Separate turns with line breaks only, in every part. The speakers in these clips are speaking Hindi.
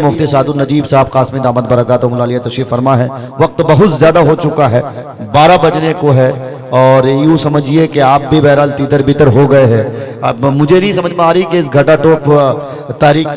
मुफ्ती सादुल नजीब साहब कासमी दामद बरकातुहुल आलिया तशरीफ फरमा है। वक्त बहुत ज़्यादा हो चुका है, 12 बजने को है और यूँ समझिए कि आप भी बहरहाल तितर बितर हो गए हैं। अब मुझे नहीं समझ में आ रही कि इस घटाटोप तारीख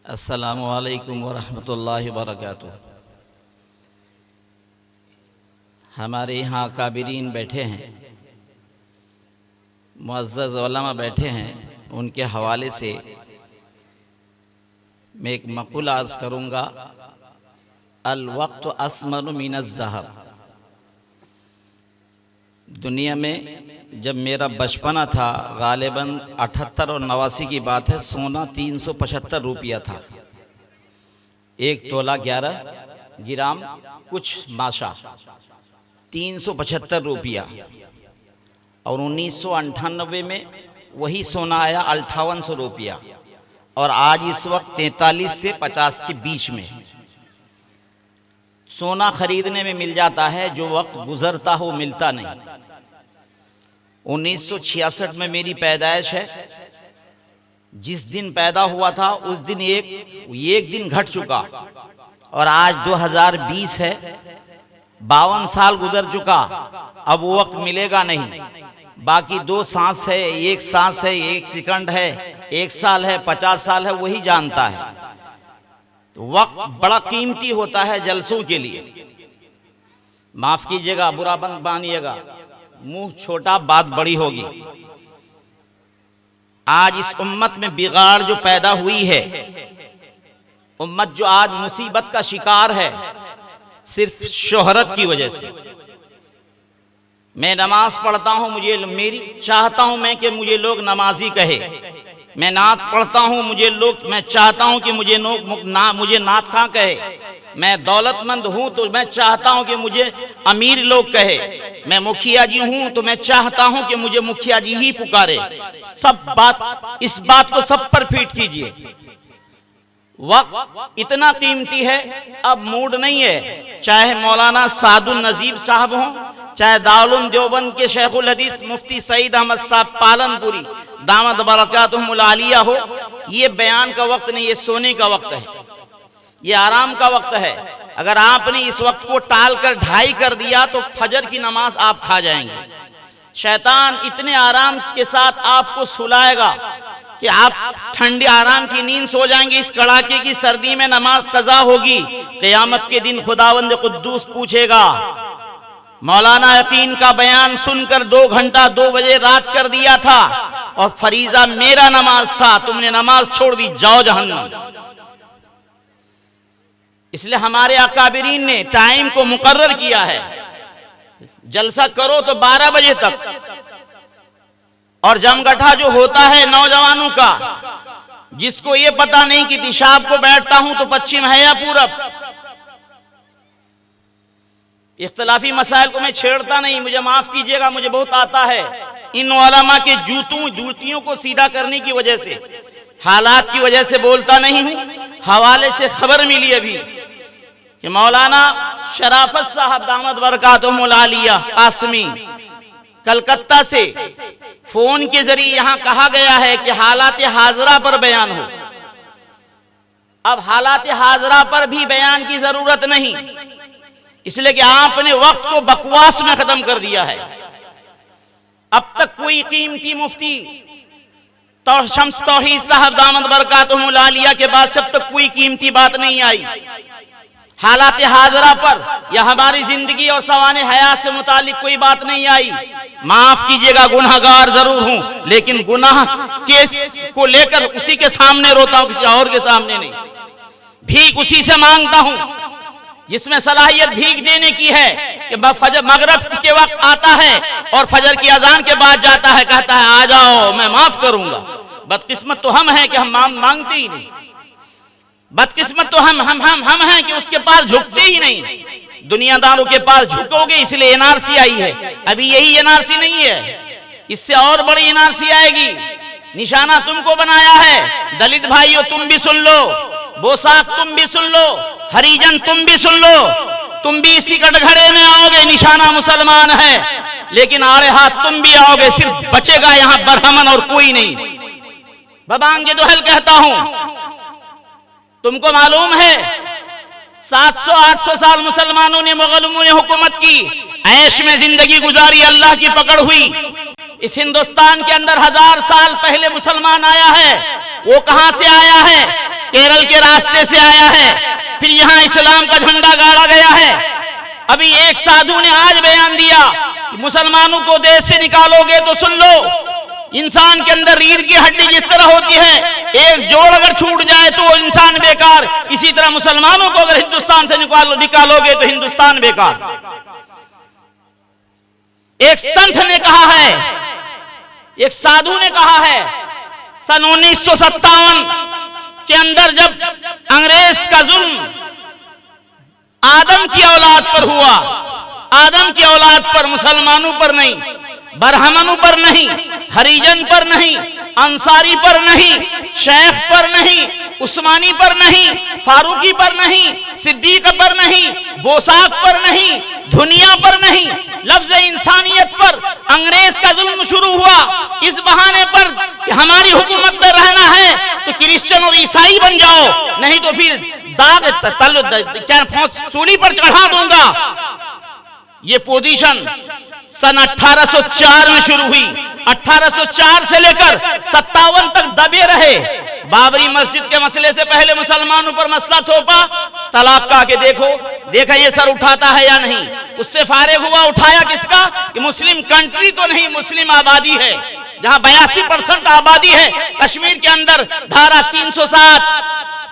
अस्सलामु अलैकुम वरहमतुल्लाहि वबरकातुहू। हमारे यहाँ काबिरीन बैठे हैं, मुअज़्ज़ज़ उलमा बैठे हैं, उनके हवाले से मैं एक मक़ूल अर्ज़ करूँगा। अल वक़्तु अस्मनु मिनज़ ज़हब। दुनिया में जब मेरा बचपना था, गालिबन 78 और 89 की बात है, सोना 375 रुपया था, 1 तोला 11 ग्राम कुछ माशा, 375 रुपया। और 1998 में वही सोना आया 5800 रुपया, और आज इस वक्त 43 से 50 के बीच में सोना खरीदने में मिल जाता है। जो वक्त गुजरता हो मिलता नहीं। 1966 में मेरी पैदाइश है। जिस दिन पैदा हुआ था उस दिन एक दिन घट चुका, और आज 2020 है, 52 साल गुजर चुका। अब वो वक्त मिलेगा नहीं। बाकी 2 सांस है, 1 सांस है, 1 सेकंड है, 1 साल है, 50 साल है, वही जानता है। तो वक्त बड़ा कीमती होता है जलसों के लिए। माफ कीजिएगा, बुरा बंद मानिएगा, मुंह छोटा बात बड़ी होगी। आज इस उम्मत में बिगाड़ जो पैदा हुई है, उम्मत जो आज मुसीबत का शिकार है, सिर्फ शोहरत की वजह से। मैं नमाज पढ़ता हूं, चाहता हूं मैं कि मुझे लोग नमाजी कहे। मैं नात पढ़ता हूं, मैं चाहता हूं कि मुझे नात खां कहे। मैं दौलतमंद हूं तो मैं चाहता हूं कि मुझे अमीर लोग कहे। मैं मुखिया जी हूं तो मैं चाहता हूं कि मुझे मुखिया जी ही पुकारे। इस बात को सब पर फिट कीजिए। वक्त इतना कीमती है, अब मूड नहीं है। चाहे मौलाना सादुल नजीब साहब हों, चाहे दारुल देवबंद के शेखुल हदीस मुफ्ती सईद अहमद साहब पालनपुरी दामद बरकातुहुल आलिया हो, ये बयान का वक्त नहीं, ये सोने का वक्त है, ये आराम का वक्त है। अगर आपने इस वक्त को टाल कर 2:30 कर दिया तो फजर की नमाज आप खा जाएंगे। शैतान इतने आराम के साथ आपको सुलाएगा कि आप ठंडी आराम की नींद सो जाएंगे। इस कड़ाके की सर्दी में नमाज कज़ा होगी। क़यामत के दिन खुदावंद कुद्दूस पूछेगा, मौलाना यकीन का बयान सुनकर 2 घंटा 2 बजे रात कर दिया था और फरीजा मेरा नमाज था, तुमने नमाज छोड़ दी, जाओ जहन्नम। इसलिए हमारे अकाबिरीन ने टाइम को मुकर्रर किया है। जलसा करो तो 12 बजे तक। और जमगठा जो होता है नौजवानों का, जिसको ये पता नहीं कि पेशाब को बैठता हूं तो पश्चिम है या पूरब। इख्तिलाफी मसाइल को मैं छेड़ता नहीं, मुझे माफ कीजिएगा, मुझे बहुत आता है। इन उलमा के जूतियों को सीधा करने की वजह से, हालात की वजह से बोलता नहीं हूं। हवाले से खबर मिली अभी कि मौलाना शराफत साहब दामद बरकातुहुल आलिया कासमी कलकत्ता से फोन के जरिए यहां कहा गया है कि हालात हाजरा पर बयान हो। अब हालात हाजरा पर भी बयान की जरूरत नहीं, इसलिए कि आपने वक्त को बकवास में खत्म कर दिया है। अब तक कोई कीमती मुफ्ती शम्स तौहीद साहब दामद बरकातुहुल आलिया के बाद अब तक कोई कीमती बात नहीं आई। हालात हाजरा पर या हमारी जिंदगी और सवाने हयात से मुतालिक कोई बात नहीं आई। माफ कीजिएगा, गुनाहगार जरूर हूं, लेकिन गुनाह केस को लेकर उसी के सामने रोता हूं, किसी और के सामने नहीं। भीख उसी से मांगता हूं जिसमें सलाहियत भीख देने की है कि फजर मगरिब के वक्त आता है और फजर की अजान के बाद जाता है, कहता है आ जाओ मैं माफ करूंगा। बदकिस्मत तो हम हैं कि हम मांगते ही नहीं। बदकिस्मत तो हम हैं कि उसके पास झुकते ही नहीं। दुनियादारों के पास झुकोगे इसलिए एनआरसी आई है। अभी यही एनआरसी नहीं है, इससे और बड़ी एनआरसी आएगी। निशाना तुमको बनाया है। दलित भाइयों तुम भी सुन लो, बोसाक तुम भी सुन लो, हरिजन तुम भी सुन लो, तुम भी इसी कटघरे में आओगे। निशाना मुसलमान है, लेकिन आड़े हाथ तुम भी आओगे। सिर्फ बचेगा यहां ब्राह्मण और कोई नहीं। बबांगे दोहल कहता हूं, तुमको मालूम है 700-800 साल मुसलमानों ने, मुगलों ने हुकूमत की, ऐश में जिंदगी गुजारी, अल्लाह की पकड़ हुई। इस हिंदुस्तान के अंदर 1000 साल पहले मुसलमान आया है। वो कहां से आया है? केरल के रास्ते से आया है। फिर यहां इस्लाम का झंडा गाड़ा गया है। अभी एक साधु ने आज बयान दिया, मुसलमानों को देश से निकालोगे तो सुन लो, इंसान के अंदर रीढ़ की हड्डी जिस तरह होती है, एक जोड़ अगर छूट जाए तो वो इंसान बेकार, इसी तरह मुसलमानों को अगर हिंदुस्तान से निकालोगे तो हिंदुस्तान बेकार। एक संत ने कहा है, एक साधु ने कहा है, सन 1957 के अंदर जब अंग्रेज का जुल्म आदम की औलाद पर हुआ, आदम की औलाद पर, मुसलमानों पर नहीं, ब्राह्मणों पर नहीं, हरिजन पर नहीं, अंसारी पर नहीं, शेख पर नहीं, उस्मानी पर नहीं, फारूकी पर नहीं, सिद्दीक पर नहीं, बोसाक पर नहीं, दुनिया पर नहीं, लफ्ज इंसानियत पर अंग्रेज का जुल्म शुरू हुआ। इस बहाने पर कि हमारी हुकूमत में रहना है तो क्रिश्चियन और ईसाई बन जाओ, नहीं तो फिर दाग सूली पर चढ़ा दूंगा। ये पोजीशन सन 1804 में शुरू हुई। 1804 से लेकर 57 तक दबे रहे। बाबरी मस्जिद के मसले से पहले मुसलमानों पर मसला थोपा, तलाक का के देखा ये सर उठाता है या नहीं। उससे फारिग हुआ, उठाया किसका? कि मुस्लिम कंट्री तो नहीं, मुस्लिम आबादी है, जहां 82% आबादी है। कश्मीर के अंदर धारा 307,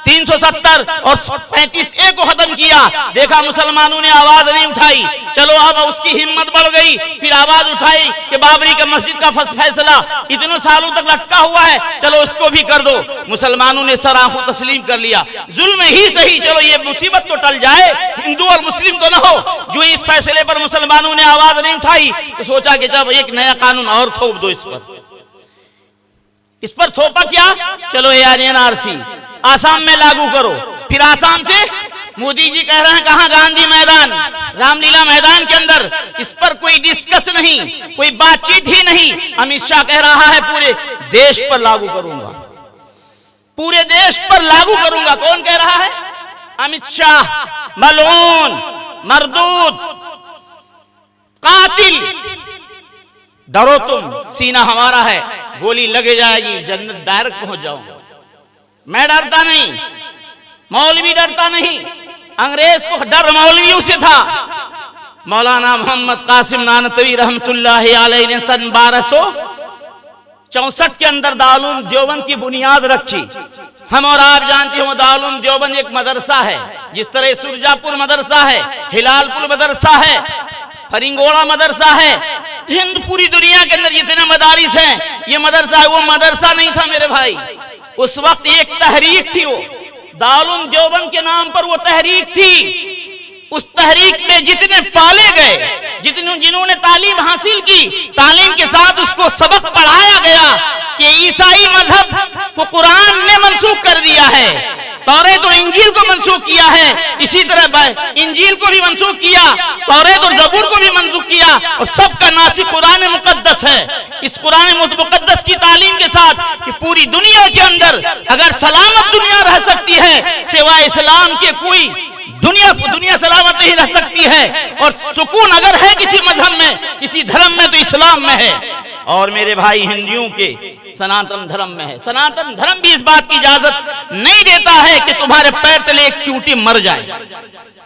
370 और 35A को खत्म किया। देखा मुसलमानों ने आवाज नहीं उठाई, चलो अब उसकी हिम्मत बढ़ गई, फिर आवाज उठाई कि बाबरी का मस्जिद का फैसला इतने सालों तक लटका हुआ है, चलो उसको भी कर दो। मुसलमानों ने सर आंखों तस्लीम कर लिया, जुल्म ही सही, चलो ये मुसीबत तो टल जाए, हिंदू और मुस्लिम तो ना हो। जो इस फैसले पर मुसलमानों ने आवाज नहीं उठाई तो सोचा कि जब एक नया कानून और थोप दो इस पर थोपा क्या? चलो NRC आसाम में लागू करो। फिर आसाम से मोदी जी कह रहे हैं कहां? गांधी मैदान, रामलीला मैदान के अंदर। इस पर कोई डिस्कस नहीं, कोई बातचीत ही नहीं। अमित शाह कह रहा है पूरे देश पर लागू करूंगा, पूरे देश पर लागू करूंगा। कौन कह रहा है? अमित शाह। मलऊन, मरदूद, कातिल, डरो तुम, सीना हमारा है, गोली लगे जाएगी, जन्नत डायरेक्ट पहुंच जाऊंगा। मैं डरता नहीं, मौलवी डरता नहीं। अंग्रेज को डर मौलवियों से था। मौलाना मोहम्मद कासिम नानतवी रहमतुल्लाहि अलैहि ने सन 1264 के अंदर दारुल देवबंद की बुनियाद रखी। हम और आप जानते हो दारुल देवबंद एक मदरसा है, जिस तरह सुरजापुर मदरसा है, हिलालपुर मदरसा है, फरिंगोड़ा मदरसा है। हिंद पूरी दुनिया के अंदर जितने मदारिस हैं, ये मदरसा है। वो मदरसा नहीं था मेरे भाई, उस वक्त एक तहरीक थी। वो दारुल देवबंद के नाम पर वो तहरीक थी। उस तहरीक में जितने पाले गए, जिन्होंने तालीम हासिल की, तालीम के साथ उसको सबक पढ़ाया गया कि ईसाई मजहब को कुरान ने मंसूख कर दिया है, तौरेत और इंजील को मंसूख किया है, इसी तरह इंजील को भी मंसूख किया, तौरेत और जबूर को भी मंसूख किया, और सबका नासिक कुरान मुकद्दस है। इस कुरान मुकद्दस की तालीम के साथ कि पूरी दुनिया के अंदर अगर सलामत दुनिया रह सकती है सिवाय इस्लाम के, कोई दुनिया सलामत नहीं रह सकती है। और सुकून अगर है किसी मजहब में, किसी धर्म में, तो इस्लाम में है। और मेरे भाई हिंदुओं के सनातन धर्म में है। सनातन धर्म भी इस बात की इजाजत नहीं देता है कि तुम्हारे पैर तले एक चींटी मर जाए।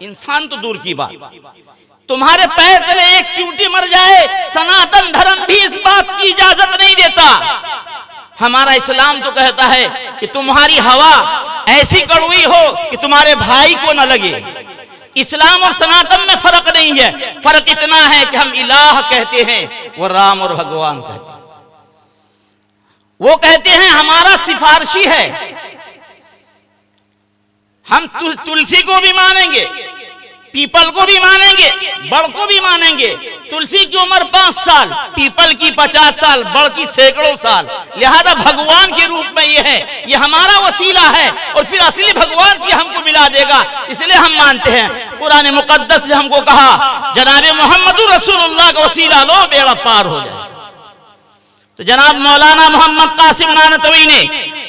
इंसान तो दूर की बात, तुम्हारे पैर तले एक चींटी मर जाए, सनातन धर्म भी इस बात की इजाजत नहीं देता। हमारा इस्लाम तो कहता है कि तुम्हारी हवा ऐसी कड़वी हो कि तुम्हारे भाई को न लगे। इस्लाम और सनातन में फर्क नहीं है। फर्क इतना है कि हम इलाह कहते हैं, वो राम और भगवान कहते हैं। वो कहते हैं हमारा सिफारशी है। हम तुलसी को भी मानेंगे, पीपल को भी मानेंगे, बड़ को भी मानेंगे, तुलसी की उम्र 5 साल, पीपल की 50 साल, बड़ की सैकड़ों साल। लिहाजा भगवान के रूप में ये है, ये हमारा वसीला है और फिर असली भगवान से हमको मिला देगा। इसलिए हम मानते हैं कुरान मुकद्दस से हमको कहा जनाब मोहम्मद रसूलुल्लाह का वसीला लो, बेड़ा पार हो जाए। तो जनाब मौलाना मोहम्मद कासिम नानतवी ने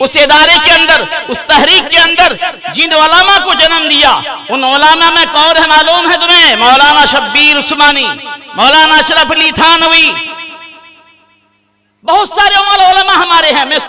उस इदारे के अंदर, उस तहरीक के अंदर जिन उलमा को जन्म दिया, उन उलमा में कौन है मालूम है तुम्हें? मौलाना शब्बीर उस्मानी, मौलाना अशरफ अली थानवी, बहुत सारे उलमा हमारे हैं। मैं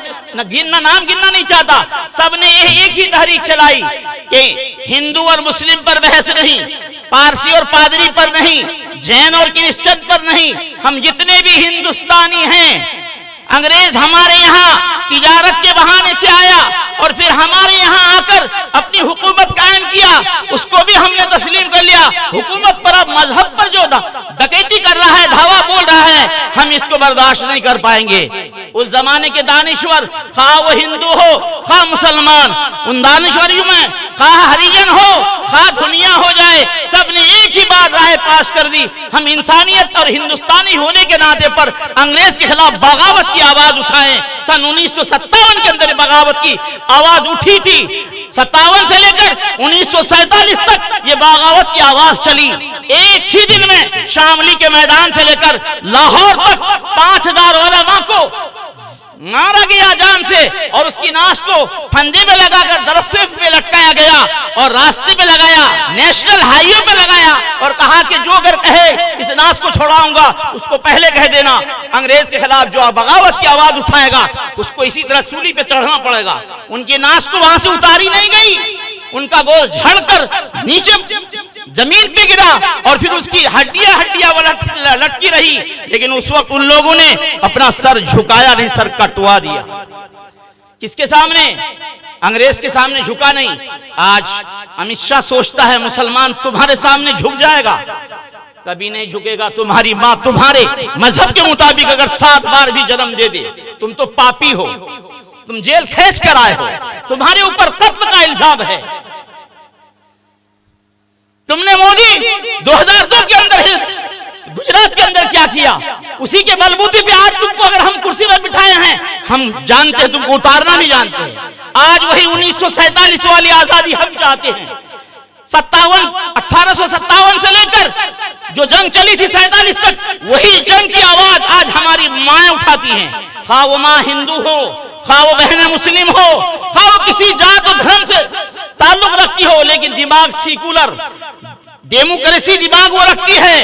नाम गिनना नहीं चाहता। सबने एक ही तहरीक चलाई कि हिंदू और मुस्लिम पर बहस नहीं, पारसी और पादरी पर नहीं, जैन और क्रिश्चियन पर नहीं। हम जितने भी हिंदुस्तानी हैं, अंग्रेज हमारे यहाँ तिजारत के बहाने से आया और फिर हमारे यहाँ आकर अपनी हुकूमत कायम किया, उसको भी हमने तस्लीम कर लिया। हुकूमत पर अब मजहब पर जो डकैती कर रहा है, धावा बोल रहा है, हम इसको बर्दाश्त नहीं कर पाएंगे। उस जमाने के दानिश्वर, खा वो हिंदू हो खा मुसलमान, उन दानिश्वरियों में खा हरिजन हो खा दुनिया हो जाए, सबने एक ही बात राय पास कर दी। हम इंसानियत और हिंदुस्तानी होने के नाते पर अंग्रेज के खिलाफ बगावत की आवाज उठाएं। सन 1957 के अंदर बगावत की आवाज उठी थी। 57 से लेकर 1947 तक ये बगावत की आवाज चली। एक ही दिन में शामली के मैदान से लेकर लाहौर तक 5000 उलमा को मारा गया जान से, और उसकी नाश को फंदे में लगाकर दरख्तों पे लटकाया गया और रास्ते पे लगाया, नेशनल हाईवे पे लगाया और कहा कि जो अगर कहे इस नाश को छोड़ाऊंगा उसको पहले कह देना। अंग्रेज के खिलाफ जो बगावत की आवाज उठाएगा उसको इसी तरह सूली पे चढ़ना पड़ेगा। उनकी नाश को वहां से उतारी नहीं गई, उनका गोश्त झड़कर नीचे जमीन पे गिरा और फिर उसकी हड्डियां लटकी रही। लेकिन उस वक्त उन लोगों ने अपना सर झुकाया नहीं, सर कटवा दिया। किसके सामने? अंग्रेज के सामने झुका नहीं। आज अमित शाह सोचता है मुसलमान तुम्हारे सामने झुक जाएगा, कभी नहीं झुकेगा। तुम्हारी माँ तुम्हारे मजहब के मुताबिक अगर 7 बार भी जन्म दे दे, तुम तो पापी हो, तुम जेल खींच कर आए हो, तुम्हारे ऊपर कत्ल का इल्जाम है। तुमने मोदी 2002 के अंदर गुजरात के अंदर क्या किया, उसी के बलबूते पे आज तुमको अगर हम कुर्सी पर बिठाए हैं, हम जानते हैं तुमको उतारना भी जानते हैं। आज वही 1947 वाली आजादी हम चाहते हैं। 1857 से लेकर जो जंग चली थी 47 तक, वही जंग की आवाज आज हमारी माएं उठाती हैं। खा वो माँ हिंदू हो, खा वो बहनें मुस्लिम हो, खा वो किसी जात और धर्म से ताल्लुक रखती हो, लेकिन दिमाग सेकुलर डेमोक्रेसी दिमाग वो रखती है।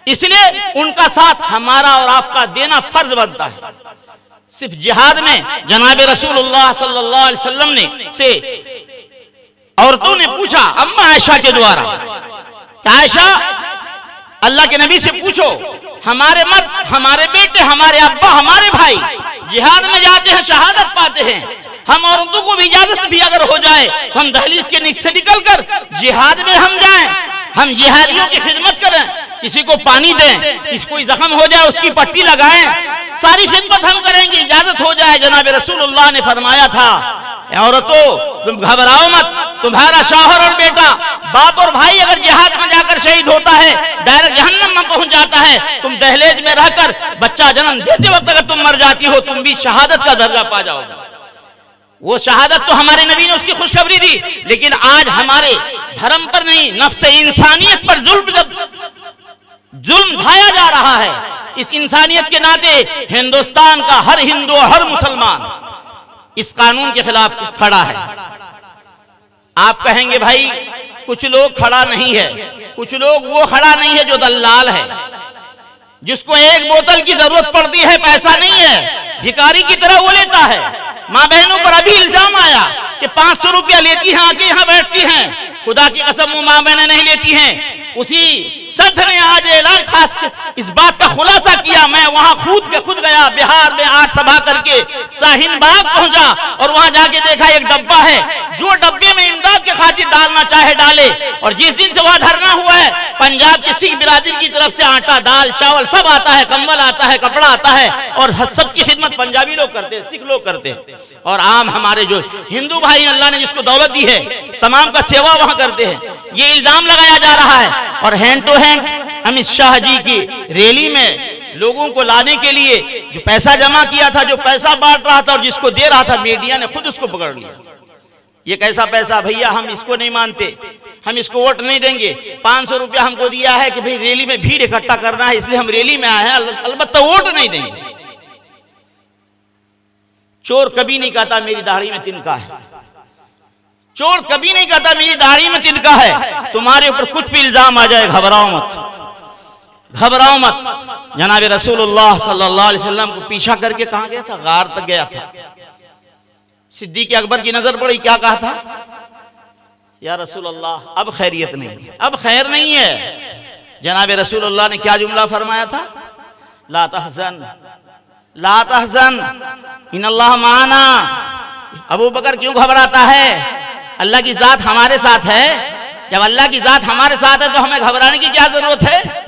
इसलिए उनका साथ हमारा और आपका देना फर्ज बनता है। सिर्फ जिहाद में जनाब रसूलुल्लाह सल्लल्लाहु अलैहि वसल्लम ने से औरतों ने पूछा अम्मा आयशा के द्वारा, आयशा अल्लाह के नबी से पूछो, हमारे मर्द, हमारे बेटे, हमारे अब्बा, हमारे भाई जिहाद में जाते हैं, शहादत पाते हैं, हम औरतों को भी इजाजत भी अगर हो जाए तो हम दहलीज के नीचे निकल कर जिहाद में हम जाएं, हम जिहादियों की खिदमत करें, किसी को पानी दें, किसी कोई जख्म हो जाए उसकी पट्टी लगाएं, सारी खिदमत हम करेंगे, इजाजत हो जाए। जनाब रसूलुल्लाह ने फरमाया था, औरतों तुम घबराओ मत, तुम्हारा शौहर और बेटा, बाप और भाई अगर जिहाद में जाकर शहीद होता है, डायरेक्ट जहन्नम में पहुंच जाता है, तुम दहलीज में रहकर बच्चा जन्म देते वक्त अगर तुम मर जाती हो, तुम भी शहादत का दर्जा पा जाओगे। वो शहादत तो हमारे नबी ने उसकी खुशखबरी दी, लेकिन आज हमारे धर्म पर नहीं, नफ्स इंसानियत पर जुल्म ढाया जा रहा है। इस इंसानियत के नाते हिंदुस्तान का हर हिंदू और हर मुसलमान इस कानून के खिलाफ खड़ा है। आप कहेंगे भाई कुछ लोग खड़ा नहीं है, कुछ लोग वो खड़ा नहीं है जो दलाल है, जिसको एक बोतल की जरूरत पड़ती है, पैसा नहीं है, भिखारी की तरह वो लेता है। माँ बहनों पर अभी इल्जाम आया कि 500 रुपया लेती हैं, आके यहाँ बैठती हैं, खुदा की कसम वो माँ बहनें नहीं लेती हैं। उसी सदर ने आज ऐलान खास इस बात का खुलासा किया। मैं वहां खुद गया, बिहार में 8 सभा करके शाहीन बाग पहुंचा और वहां जाके देखा एक डब्बा है, जो डब्बे में इमदाद के खातिर डालना चाहे डाले। और जिस दिन से वहां धरना हुआ है, पंजाब की सिख बिरादरी की तरफ से आटा, दाल, चावल सब आता है, कंबल आता है, कपड़ा आता है, और सबकी खिदमत पंजाबी लोग करते हैं, सिख लोग करते हैं, और आम हमारे जो हिंदू भाई अल्लाह ने जिसको दौलत दी है, तमाम का सेवा वहां करते हैं। ये इल्जाम लगाया जा रहा है। और hand to hand Amit Shah ji की रैली में लोगों को लाने के लिए जो पैसा जमा किया था, जो पैसा बांट रहा था और जिसको दे रहा था, मीडिया ने खुद उसको पकड़ लिया। ये कैसा पैसा भैया, हम इसको नहीं मानते, हम इसको वोट नहीं देंगे। 500 रुपया हमको दिया है कि भाई रैली में भीड़ इकट्ठा करना है, इसलिए हम रैली में आए हैं, अलबत्ता वोट नहीं देंगे। चोर कभी नहीं कहता मेरी दाढ़ी में तिनका है, चोर कभी नहीं कहता मेरी दाढ़ी में तिनका है। तुम्हारे ऊपर कुछ भी इल्जाम आ जाए, घबराओ मत, घबराओ मत। जनाब रसूलुल्लाह सल्लल्लाहु अलैहि वसल्लम को पीछा करके कहां गया था? गार तक गया था। सिद्दीक अकबर की नजर पड़ी, क्या कहा था? या रसूलल्लाह अब खैरियत नहीं, अब खैर नहीं है। जनाब रसूलुल्लाह ने क्या जुमला फरमाया था? ला तहज़न, ला तहज़न इन्नल्लाह माना। अबू बकर क्यों घबराता है? अल्लाह की जात हमारे साथ है। जब अल्लाह की जात हमारे साथ है तो हमें घबराने की क्या जरूरत है?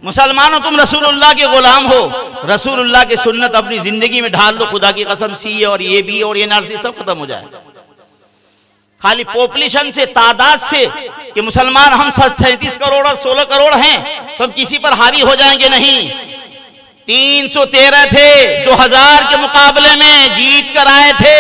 मुसलमानों, तुम रसूलुल्लाह के गुलाम हो, रसूलुल्लाह की सुन्नत अपनी जिंदगी में ढाल लो। खुदा की कसम, सी और ये भी और ये एनआरसी सब खत्म हो जाए। खाली पॉपुलेशन से, तादाद से कि मुसलमान हम 37 करोड़ और 16 करोड़ हैं तो हम किसी पर हावी हो जाएंगे, नहीं। 313 थे, 2000 के मुकाबले में जीत कर आए थे।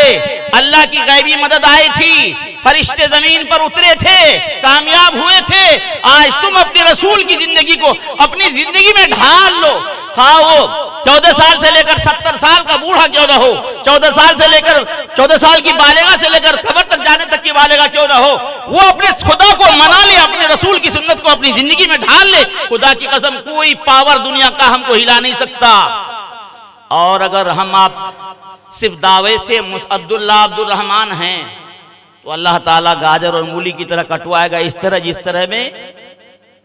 अल्लाह की गैबी मदद आई थी, फरिश्ते जमीन पर उतरे थे, कामयाब हुए थे। आज तुम अपने रसूल की जिंदगी को अपनी जिंदगी में ढाल लो। हाँ, वो 14 साल से लेकर 70 साल का बूढ़ा क्यों ना हो, 14 साल से लेकर 14 साल की बालिगा से लेकर कब्र तक जाने तक की बालिगा क्यों ना हो, वो अपने खुदा को मना ले, अपने रसूल की सुन्नत को अपनी जिंदगी में ढाल ले। खुदा की कसम, कोई पावर दुनिया का हमको हिला नहीं सकता। और अगर हम आप सिर्फ दावे से अब्दुल्ला अब्दुल रहमान हैं तो अल्लाह ताला गाजर और मूली की तरह कटवाएगा, इस तरह जिस तरह में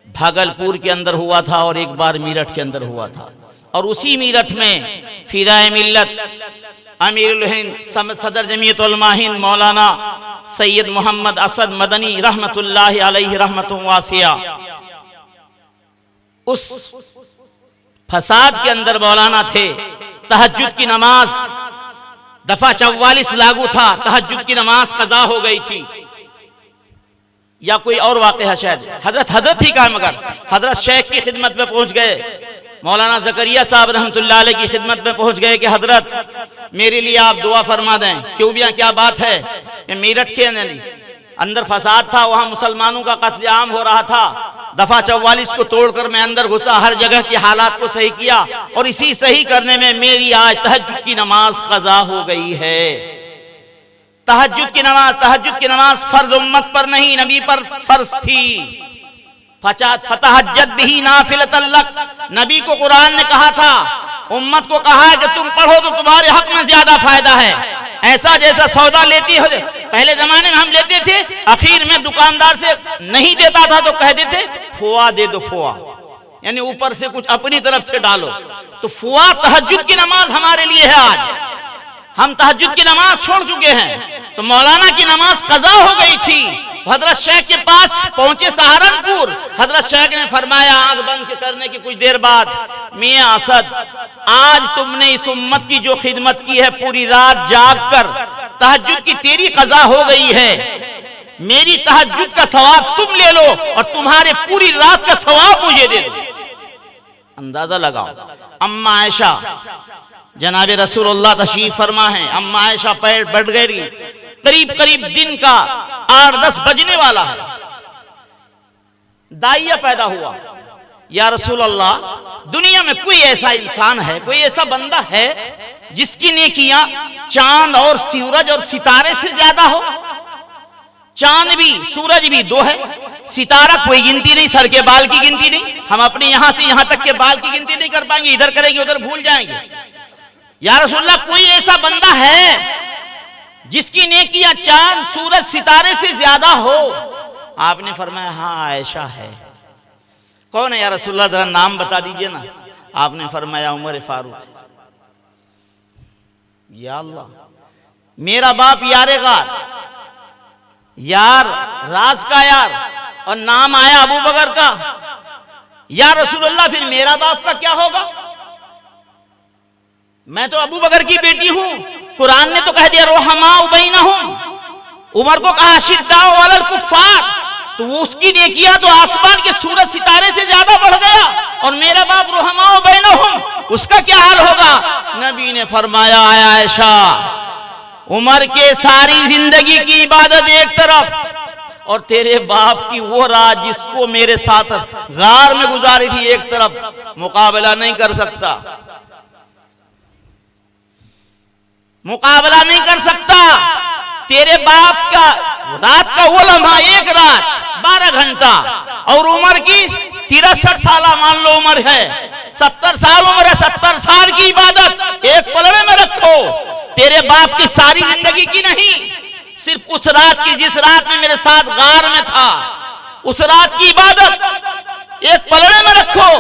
भागलपुर के अंदर हुआ था और एक बार मेरठ के अंदर हुआ था। और उसी मेरठ में फिदाए मिल्लत अमीरुल हिंद सदर जमीयत उलमा हिंद मौलाना सैयद मोहम्मद असद मदनी रहमतुल्लाहि अलैहि रहमतुन वासिया, उस फसाद के अंदर मौलाना थे। तहज्जुद की नमाज दफा 44 लागू था, तहज्जुद की नमाज कज़ा हो गई थी, या कोई और वाक़या शायद हजरत ही का, मगर हजरत शेख की खिदमत में पहुंच गए। मौलाना ज़करिया साहब रहमतुल्लाह अलैह की खिदमत में पहुंच गए कि हजरत मेरे लिए आप दुआ फरमा दें। क्यों भी, क्या बात है? मेरठ के अंदर फसाद था, वहां मुसलमानों का कत्लेआम हो रहा था। दफा 44 को तोड़कर मैं अंदर घुसा, हर जगह के हालात को सही किया और इसी सही करने में मेरी आज तहज्जुद की नमाज कज़ा हो गई है। तहज्जुद की नमाज फर्ज उम्मत पर नहीं, नबी पर फर्ज थी। फतहज्जद बिही नाफिलतन लक, नबी को कुरान ने कहा था, उम्मत को कहा है कि तुम पढ़ो तो तुम्हारे हक में ज्यादा फायदा है। ऐसा जैसा सौदा लेती हो, पहले जमाने में हम लेते थे, आखिर में दुकानदार से नहीं देता था तो कह देते फुआ दे दो, फुआ यानी ऊपर से कुछ अपनी तरफ से डालो। तो फुआ तहज्जुद की नमाज हमारे लिए है। आज हम तहज्जुद की नमाज छोड़ चुके हैं। तो मौलाना की नमाज कज़ा हो गई थी। हजरत शेख के पास पहुंचे सहारनपुर, हजरत शेख ने फरमाया आंख बंद करने की कुछ देर बाद, मियां असद, आज तुमने इस उम्मत की जो खिदमत की है, पूरी रात जाग कर तहज्जुद की तेरी कज़ा हो गई है, मेरी तहज्जुद का सवाब तुम ले लो और तुम्हारे पूरी रात का सवाब मुझे दे दो। अंदाजा लगाओ। अम्मा आयशा, जनाब रसूलुल्लाह तशरीफ फरमा है, अम्मा आयशा पैर बढ़ गई, करीब करीब दिन का 8-10 बजने वाला है। दाइया पैदा हुआ, या रसूल अल्लाह, दुनिया में कोई ऐसा इंसान है, कोई ऐसा बंदा है जिसकी नेकियां चांद और सूरज और सितारे से ज्यादा हो? चांद भी सूरज भी दो है, सितारा कोई गिनती नहीं, सर के बाल की गिनती नहीं। हम अपने यहां से यहां तक के बाल की गिनती नहीं कर पाएंगे, इधर करेंगे उधर भूल जाएंगे। या रसूलल्लाह, कोई ऐसा बंदा है जिसकी नेकियां चांद सूरज सितारे से ज्यादा हो? आपने फरमाया हाँ आयशा है। कौन है या रसूलल्लाह, जरा नाम बता दीजिए ना। आपने फरमाया उमर फारूक। या अल्लाह, मेरा बाप यारे गार, यार राज का यार, और नाम आया अबू बकर का। या रसूलल्लाह, फिर मेरा बाप का क्या होगा? मैं तो अबू बकर की बेटी हूं। कुरान ने तो कह दिया रोहमा बैनहुम। उमर को कहा शिद्दाउ अलल कुफ्फार, तो वो उसकी नेकियां तो आसमान के सूरज सितारे से ज्यादा बढ़ गया, और मेरा बाप रुहमाओ बैनहुम, उसका क्या हाल होगा? नबी ने फरमाया, आयशा, उमर के सारी जिंदगी की इबादत एक तरफ और तेरे बाप की वो रात जिसको मेरे साथ गार में गुजारी थी एक तरफ, मुकाबला नहीं कर सकता, मुकाबला नहीं कर सकता। तेरे बाप का रात का वो लम्हा, एक रात 12 घंटा, और उम्र की 63 साल मान लो उम्र है, 70 साल उम्र है, 70 साल की इबादत एक पलड़े में रखो। तेरे बाप की सारी जिंदगी की नहीं, सिर्फ उस रात की जिस रात में मेरे साथ गार में था, उस रात की इबादत एक पलड़े में रखो।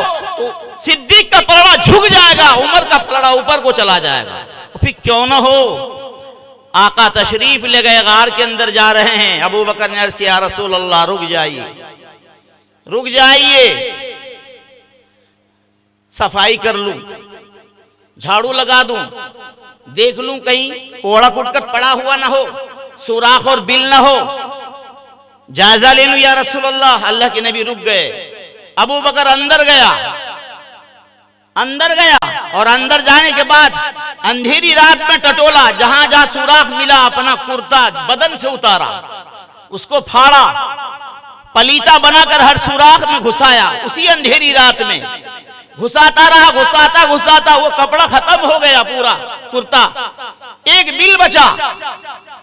सिद्दीक का पलड़ा झुक जाएगा, उमर का पलड़ा ऊपर को चला जाएगा। फिर क्यों ना हो, आका तशरीफ ले गए, गार के अंदर जा रहे हैं। अबू बकर ने अर्ज किया, या रसूल अल्लाह, रुक जाइए, रुक जाइए, सफाई कर लूं, झाड़ू लगा दूं, देख लूं कहीं कोड़ा कुटकर पड़ा हुआ ना हो, सुराख और बिल ना हो, जायजा ले लूं या रसूल अल्लाह। अल्लाह के नबी रुक गए। अबू बकर अंदर गया, अंदर गया, और अंदर जाने के बाद अंधेरी रात में टटोला, जहां जहां सुराख मिला अपना कुर्ता बदन से उतारा, उसको फाड़ा, पलीता बनाकर हर सुराख में घुसाया। उसी अंधेरी रात में घुसाता रहा, घुसाता घुसाता वो कपड़ा खत्म हो गया, पूरा कुर्ता, एक बिल बचा।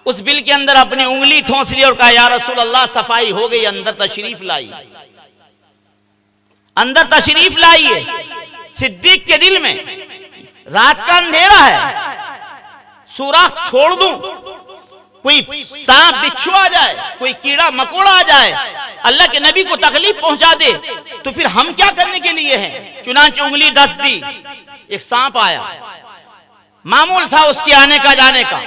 उस बिल के अंदर अपनी उंगली ठोंस ली और कहा, या रसूल अल्लाह, सफाई हो गई, अंदर तशरीफ लाई, अंदर तशरीफ लाइए। सिद्दीक के दिल में रात का अंधेरा है, सुराख छोड़ दूं, कोई सांप बिच्छू आ जाए, कोई कीड़ा मकोड़ा आ जाए, अल्लाह के नबी को तकलीफ पहुंचा दे, तो फिर हम क्या करने के लिए हैं? चुनांचे उंगली डस दी, एक सांप आया, मामूल था उसके आने का जाने का,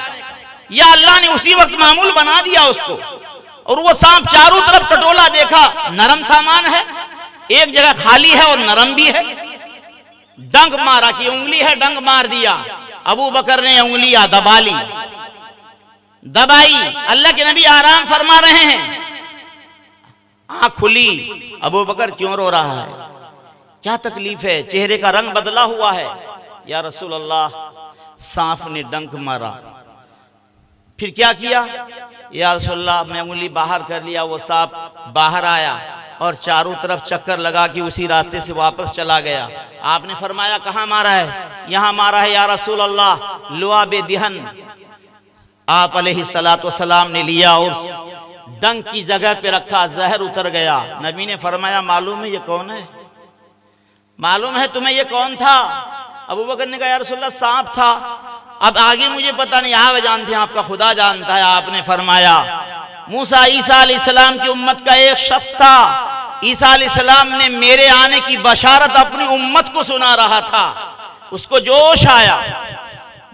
या अल्लाह ने उसी वक्त मामूल बना दिया उसको, और वो सांप चारों तरफ टटोला, देखा नरम सामान है, एक जगह खाली है और नरम भी है, डंक मारा कि उंगली है, डंक मार दिया। अबू बकर ने उंगलियां दबा ली, दबाई, अल्लाह के नबी आराम फरमा रहे हैं, आंख खुली। अबू बकर क्यों रो रहा है, क्या तकलीफ है? चेहरे का रंग बदला हुआ है। या रसूल अल्लाह, सांप ने डंक मारा। फिर क्या किया? या रसूल अल्लाह, मैं उंगली बाहर कर लिया, वो सांप बाहर आया और चारों तरफ चक्कर लगा कि उसी रास्ते से वापस चला गया। आपने फरमाया, कहाँ मारा है? यहाँ मारा है या रसूल अल्लाह। लुआबे दिहन आप अलैहिस्सलातु वस्सलाम ने लिया और डंक की जगह पे रखा, जहर उतर गया। नबी ने फरमाया, मालूम है ये कौन है? मालूम है तुम्हें ये कौन था? अबू बकर ने कहा, या रसूल अल्लाह, सांप था। अब आगे मुझे पता नहीं, आप जानते हैं, आपका खुदा जानता है। आपने फरमाया, मूसा ईसा अलैहिस्सलाम की उम्मत का एक शख्स था, ईसा अलैहिस्सलाम ने मेरे आने की बशारत अपनी उम्मत को सुना रहा था। उसको जोश आया,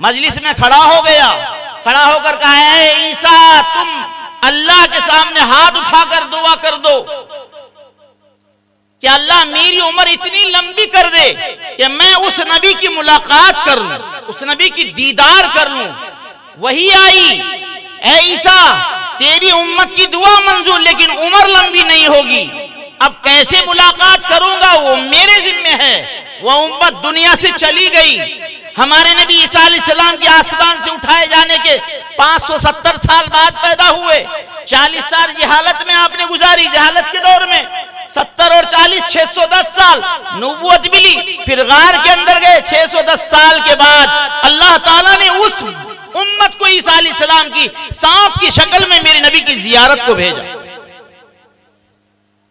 मजलिस में खड़ा हो गया, खड़ा होकर कहा, है ईसा, तुम अल्लाह के सामने हाथ उठाकर दुआ कर दो कि अल्लाह मेरी उम्र इतनी लंबी कर दे कि मैं उस नबी की मुलाकात कर लूं, उस नबी की दीदार कर लूं। वही आई, ए ईसा, तेरी उम्मत की दुआ मंजूर, लेकिन उम्र लंबी नहीं होगी। अब कैसे मुलाकात करूंगा, वो मेरे जिम्मे है। वह उम्मत दुनिया से चली गई। हमारे नबी ईसा अलैहिस्सलाम के आसमान से उठाए जाने के 570 साल बाद पैदा हुए। 40 साल जहालत में आपने गुजारी, जहालत के दौर में 70 और 40 610 साल नबूवत मिली। फिर गार के अंदर गए। 610 साल के बाद अल्लाह ताला ने उस उम्मत को ईसा अलैहिस्सलाम की सांप की शक्ल में मेरे नबी की जियारत को भेजा।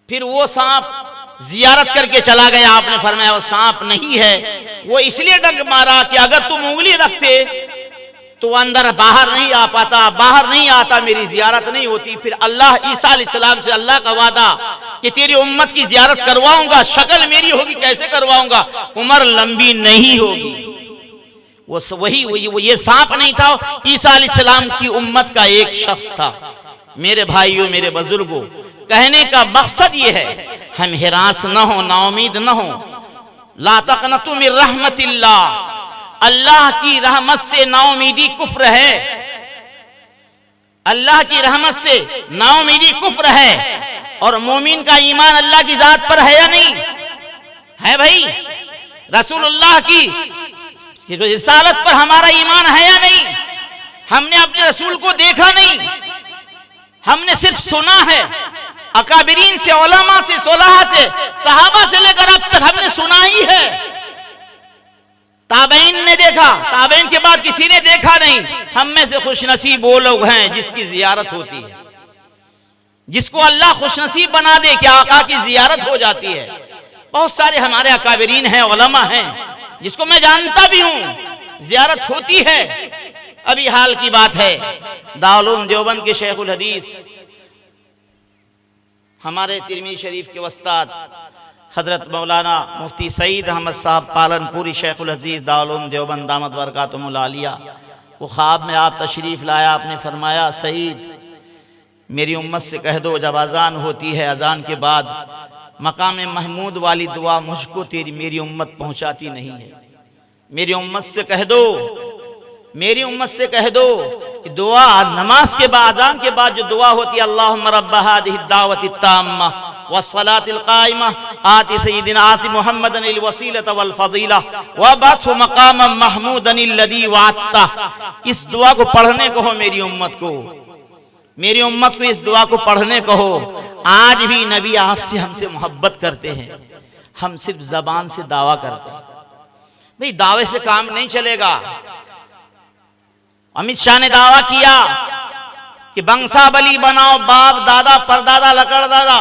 फिर वो सांप जियारत करके चला गया। आपने फरमाया, वो सांप नहीं है, वो इसलिए डंक मारा कि अगर तुम उंगली रखते तो अंदर बाहर नहीं आ पाता, बाहर नहीं आता, मेरी जियारत नहीं होती। फिर अल्लाह ईसा अलैहिस्सलाम से अल्लाह का वादा कि तेरी उम्मत की जियारत करवाऊंगा, शक्ल मेरी होगी, कैसे करवाऊंगा, उम्र लंबी नहीं होगी। वो ये सांप नहीं था, ईसा अलैहिस्सलाम की उम्मत का एक शख्स था। मेरे भाइयों, मेरे बुजुर्गों, कहने का मकसद ये है, हम हिरास न हो, नाउमीद न हो। ला तक़नतु मिन रहमतिल्लाह, अल्लाह की रहमत से नाउमीदी कुफ्र है। अल्लाह की रहमत से नाउमीदी कुफ्र है। और मोमिन का ईमान अल्लाह की जात पर है या नहीं है भाई? रसूलुल्लाह की रिसालत पर हमारा ईमान है या नहीं? हमने अपने रसूल को देखा नहीं, हमने सिर्फ सुना है। अकाबिरीन से, उलमा से, सोलहा से, सहाबा से लेकर अब तक हमने सुना ही है। ताबईन ने देखा, ताबईन के बाद किसी ने देखा नहीं। हम में से खुशनसीब वो लोग हैं जिसकी जियारत होती है, जिसको अल्लाह खुशनसीब बना दे कि आका की जियारत हो जाती है। बहुत सारे हमारे अकाबिरीन हैं, उलमा हैं, जिसको मैं जानता भी हूं, जियारत होती है। अभी हाल की बात है, दारुल उलूम देवबंद के शेखुल हदीस हमारे तिरमिज़ी शरीफ के उस्ताद हजरत मौलाना मुफ्ती सईद अहमद साहब पालनपुरी शेखुल हदीस दारुल उलूम देवबंद दामत बरकातुहुल आलिया, वो ख्वाब में आप तशरीफ़ लाया। आपने फरमाया, सईद मेरी उम्मत से कह दो जब अजान होती है, अजान के बाद मकाम महमूद वाली दुआ मुझको मेरी उम्मत पहुंचाती नहीं है। मेरी उम्मत से कह दो, मेरी उम्मत से कह दो कि दुआ नमाज के बाद, अजान के बाद जो दुआ होती है, अल्लाहुम्मा रब्ब हादिहि दावति ताम्मा वस्सलातिल काइमा आति सय्यिदिना आति मुहम्मदन अल वसीलता वल फजीला व बअथु मकामम महमूदन लदी वअत्ता। इस दुआ को पढ़ने को हो मेरी उम्मत को, मेरी उम्मत को इस दुआ को पढ़ने को हो। आज भी नबी आपसे हमसे मोहब्बत करते हैं, हम सिर्फ जबान से दावा करते हैं। भाई दावे से काम नहीं चलेगा। अमित शाह ने दावा किया कि बंसावली बनाओ, बाप दादा परदादा लकड़ दादा,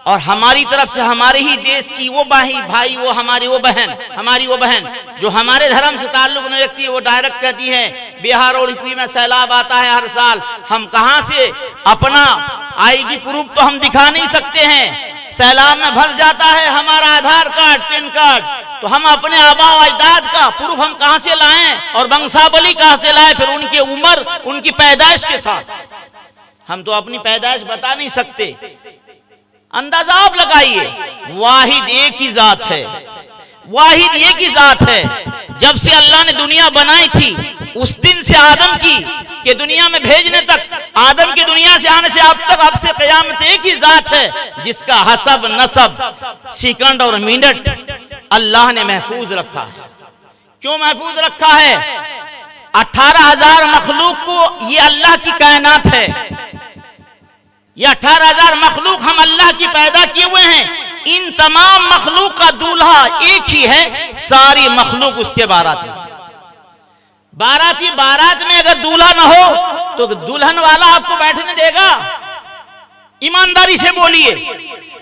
और हमारी तरफ से हमारे ही देश की वो भाई वो हमारी वो बहन, हमारी वो बहन जो हमारे धर्म से ताल्लुक नहीं रखती है, वो डायरेक्ट कहती है बिहार और यूपी में सैलाब आता है हर साल, हम कहां से अपना आईडी प्रूफ तो हम दिखा नहीं सकते हैं, सैलाब में भर जाता है हमारा आधार कार्ड, पैन कार्ड, तो हम अपने आबा अजदाद का प्रूफ हम कहां से लाएं, और बंसावली कहां से लाएं? फिर उनकी उम्र, उनकी पैदाइश के साथ हम तो अपनी पैदाइश बता नहीं सकते। अंदाजा आप लगाइए, वाहिद एक ही जात है, वाहिद एक ही जात है। जब से अल्लाह ने दुनिया बनाई थी, उस दिन से आदम की के दुनिया में भेजने तक, आदम की दुनिया से आने से अब तक, अब से क़यामत एक ही जात है, जिसका हसब नसब सेकंड और मिनट अल्लाह ने महफूज रखा है। क्यों महफूज रखा है? 18,000 मखलूक को, ये अल्लाह की कायनात है, ये 18,000 मखलूक हम अल्लाह की पैदा किए हुए हैं। इन तमाम मखलूक का दूल्हा एक ही है, सारी मखलूक उसके बाराती। बारात में अगर दूल्हा ना हो तो दुल्हन वाला आपको बैठने देगा? ईमानदारी से बोलिए।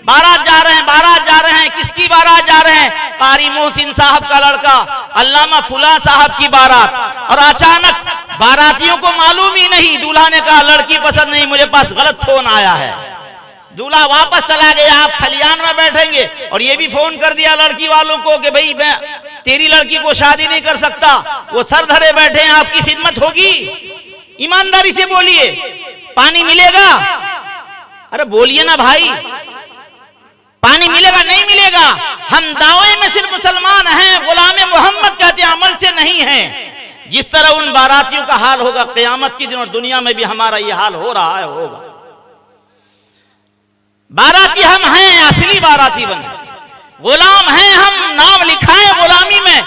बारात जा रहे हैं, किसकी बारात जा रहे हैं? कारी मोहसिन साहब का लड़का, अल्लामा फुला साहब की बारात, और अचानक बारातियों को मालूम ही नहीं, दूल्हा ने कहा लड़की पसंद नहीं, मुझे पास गलत फोन आया है। दूल्हा वापस चला गया, आप खलियान में बैठेंगे, और ये भी फोन कर दिया लड़की वालों को कि भाई मैं तेरी लड़की को शादी नहीं कर सकता, वो सर धरे बैठे हैं, आपकी खिदमत होगी? ईमानदारी से बोलिए, पानी मिलेगा? अरे बोलिए ना भाई, पानी मिलेगा नहीं मिलेगा? हम दावे में सिर्फ मुसलमान हैं, गुलाम मोहम्मद कहते हैं, अमल से नहीं है। जिस तरह उन बारातियों का हाल होगा क़यामत के दिन, और दुनिया में भी हमारा यह हाल हो रहा है, होगा। बाराती हम हैं, असली बाराती बने, गुलाम हैं हम, नाम लिखा है गुलामी में,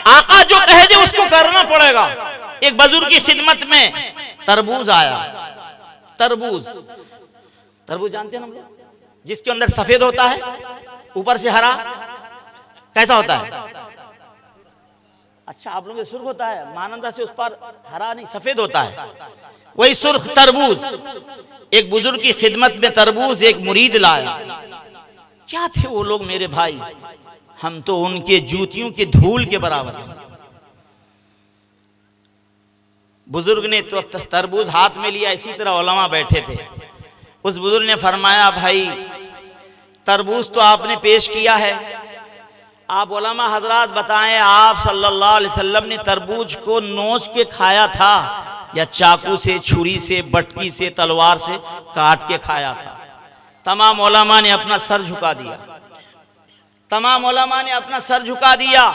आका जो कह दे उसको करना पड़ेगा। एक बुजुर्ग की खिदमत में तरबूज आया, तरबूज जानते हैं हम लोग, जिसके अंदर सफेद होता है, ऊपर से हरा, कैसा होता है? अच्छा, आप लोगों के सुर्ख होता है, मानंदा से उस पर हरा नहीं सफेद होता है, वही सुर्ख तरबूज। एक बुजुर्ग की खिदमत में तरबूज एक मुरीद लाया। क्या थे वो लोग मेरे भाई, हम तो उनके जूतियों के धूल के बराबर हैं। बुजुर्ग ने तो तरबूज हाथ में लिया, इसी तरह उलमा बैठे थे। उस बुजुर्ग ने फरमाया, भाई तरबूज तो आपने पेश किया है, आप उलमा हजरात बताएं, आप सल्लल्लाहु अलैहि वसल्लम ने तरबूज को नोच के खाया था या चाकू से, छुरी से, बटकी से, तलवार से काट के खाया था? तमाम उलमा ने अपना सर झुका दिया, तमाम उलमा ने अपना सर झुका दिया।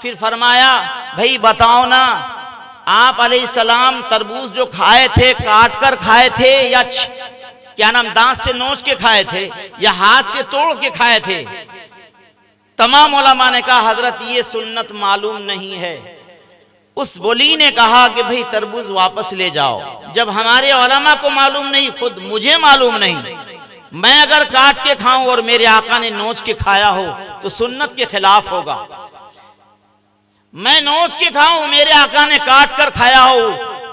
फिर फरमाया, भाई बताओ ना, आप अलैहिस्सलाम तरबूज जो खाए थे काट कर खाए थे क्या नाम दांत से नोच के खाए थे या हाथ से तोड़ के खाए थे? तमाम उलमा ने कहा हजरत ये सुन्नत मालूम नहीं है। उस बोली ने कहा कि भाई तरबूज वापस ले जाओ। जब हमारे उलमा को मालूम नहीं, खुद मुझे मालूम नहीं, मैं अगर काट के खाऊं और मेरे आका ने नोच के खाया हो तो सुन्नत के खिलाफ होगा। मैं नोच के खाऊं, मेरे आका ने काट कर खाया हो,